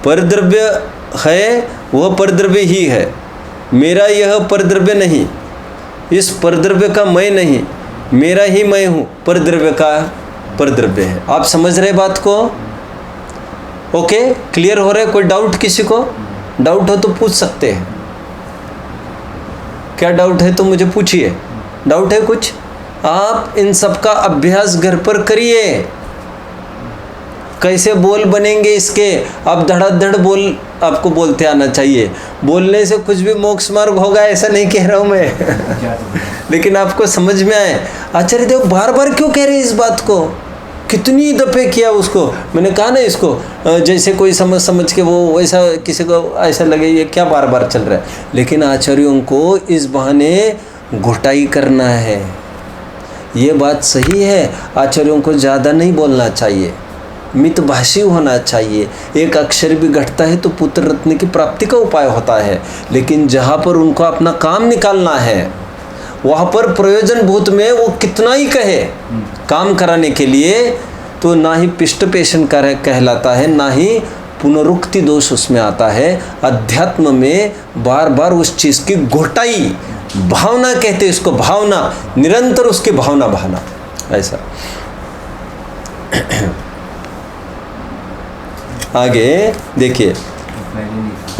परद्रव्य है वह परद्रव्य ही है, मेरा यह परद्रव्य नहीं, इस परद्रव्य का मैं नहीं, मेरा ही मैं हूँ, परद्रव्य का परद्रव्य है। आप समझ रहे बात को? ओके, क्लियर हो रहा है? कोई डाउट किसी को? डाउट हो तो पूछ सकते हैं। क्या डाउट है तो मुझे पूछिए। डाउट है कुछ? आप इन सब का अभ्यास घर पर करिए। कैसे बोल बनेंगे इसके? आप धड़ाधड़ बोल, आपको बोलते आना चाहिए। बोलने से कुछ भी मोक्ष मार्ग होगा ऐसा नहीं कह रहा हूँ मैं लेकिन आपको समझ में आए। आचार्य देव बार बार क्यों कह रहे हैं इस बात को? कितनी दफे किया उसको। मैंने कहा ना इसको, जैसे कोई समझ के वो वैसा, किसी को ऐसा लगे ये क्या बार बार चल रहा है, लेकिन आचार्यों को इस बहाने घुटाई करना है। ये बात सही है, आचार्यों को ज़्यादा नहीं बोलना चाहिए, मितभाषी होना चाहिए। एक अक्षर भी घटता है तो पुत्र रत्न की प्राप्ति का उपाय होता है, लेकिन जहाँ पर उनको अपना काम निकालना है वहाँ पर प्रयोजन भूत में वो कितना ही कहे काम कराने के लिए, तो ना ही पिष्ट पेशन कहलाता है, ना ही पुनरुक्ति दोष उसमें आता है। अध्यात्म में बार बार उस चीज़ की घोटाई, भावना कहते हैं इसको, भावना, निरंतर उसकी भावना बहाना, ऐसा। आगे देखिए,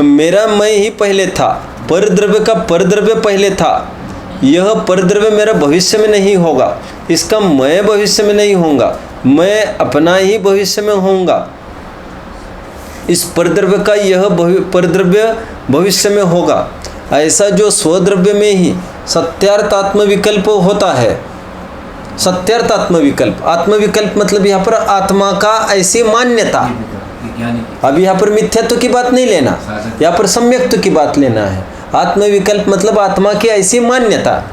मेरा मैं ही पहले था, परद्रव्य का परद्रव्य पहले था, यह परद्रव्य मेरा भविष्य में नहीं होगा, इसका मैं भविष्य में नहीं होऊंगा, मैं अपना ही भविष्य में होऊंगा। इस परद्रव्य का यह परद्रव्य भविष्य में होगा। ऐसा जो स्वद्रव्य में ही सत्यार्थ आत्मविकल्प होता है, सत्यार्थ आत्मविकल्प, आत्मविकल्प मतलब यहाँ पर आत्मा का ऐसी मान्यता। अब यहाँ पर मिथ्यात्व की बात नहीं लेना, यहाँ पर सम्यक्त्व की बात लेना है। आत्मविकल्प मतलब आत्मा की ऐसी मान्यता।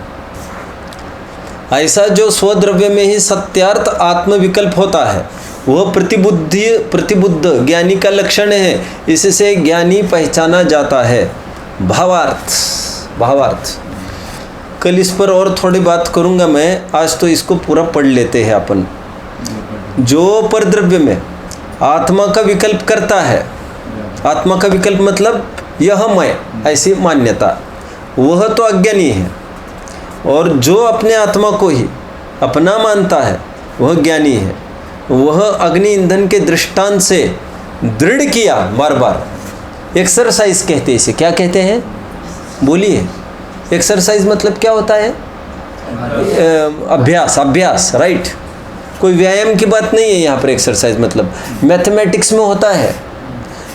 ऐसा जो स्वद्रव्य में ही सत्यार्थ आत्मविकल्प होता है, वह प्रतिबुद्ध ज्ञानी का लक्षण है। इससे ज्ञानी पहचाना जाता है। भावार्थ कल इस पर और थोड़ी बात करूंगा मैं, आज तो इसको पूरा पढ़ लेते हैं अपन। जो परद्रव्य में आत्मा का विकल्प करता है, आत्मा का विकल्प मतलब यह मैं, ऐसी मान्यता, वह तो अज्ञानी है। और जो अपने आत्मा को ही अपना मानता है वह ज्ञानी है। वह अग्नि ईंधन के दृष्टांत से दृढ़ किया, बार बार एक्सरसाइज कहते हैं इसे। क्या कहते हैं? बोलिए। एक्सरसाइज मतलब क्या होता है? अभ्यास, राइट। कोई व्यायाम की बात नहीं है यहाँ पर। एक्सरसाइज मतलब मैथमेटिक्स में होता है,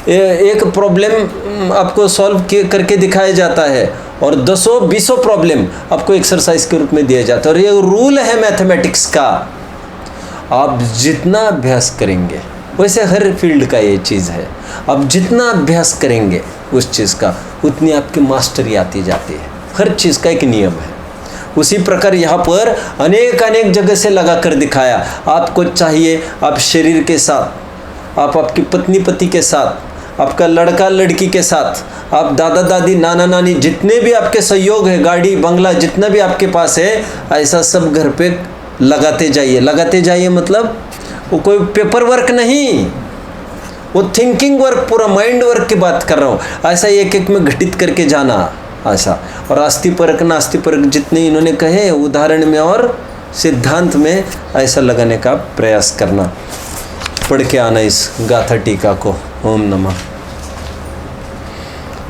एक प्रॉब्लम आपको सॉल्व करके दिखाया जाता है और 10-20 प्रॉब्लम आपको एक्सरसाइज के रूप में दिया जाता है। और ये रूल है मैथमेटिक्स का। आप जितना अभ्यास करेंगे, वैसे हर फील्ड का ये चीज़ है, आप जितना अभ्यास करेंगे उस चीज़ का, उतनी आपकी मास्टरी आती जाती है। हर चीज़ का एक नियम है। उसी प्रकार यहाँ पर अनेक जगह से लगा कर दिखाया। आपको चाहिए, आप शरीर के साथ, आप आपकी पत्नी पति के साथ, आपका लड़का लड़की के साथ, आप दादा दादी नाना नानी, जितने भी आपके सहयोग है, गाड़ी बंगला जितना भी आपके पास है, ऐसा सब घर पे लगाते जाइए। मतलब वो कोई पेपर वर्क नहीं, वो थिंकिंग वर्क, पूरा माइंड वर्क की बात कर रहा हूँ। ऐसा एक में घटित करके जाना, आशा। और अस्थिपरक नास्तिपरक जितने इन्होंने कहे उदाहरण में और सिद्धांत में ऐसा लगाने का प्रयास करना। पढ़ के आना इस गाथा टीका को। ओम नमः।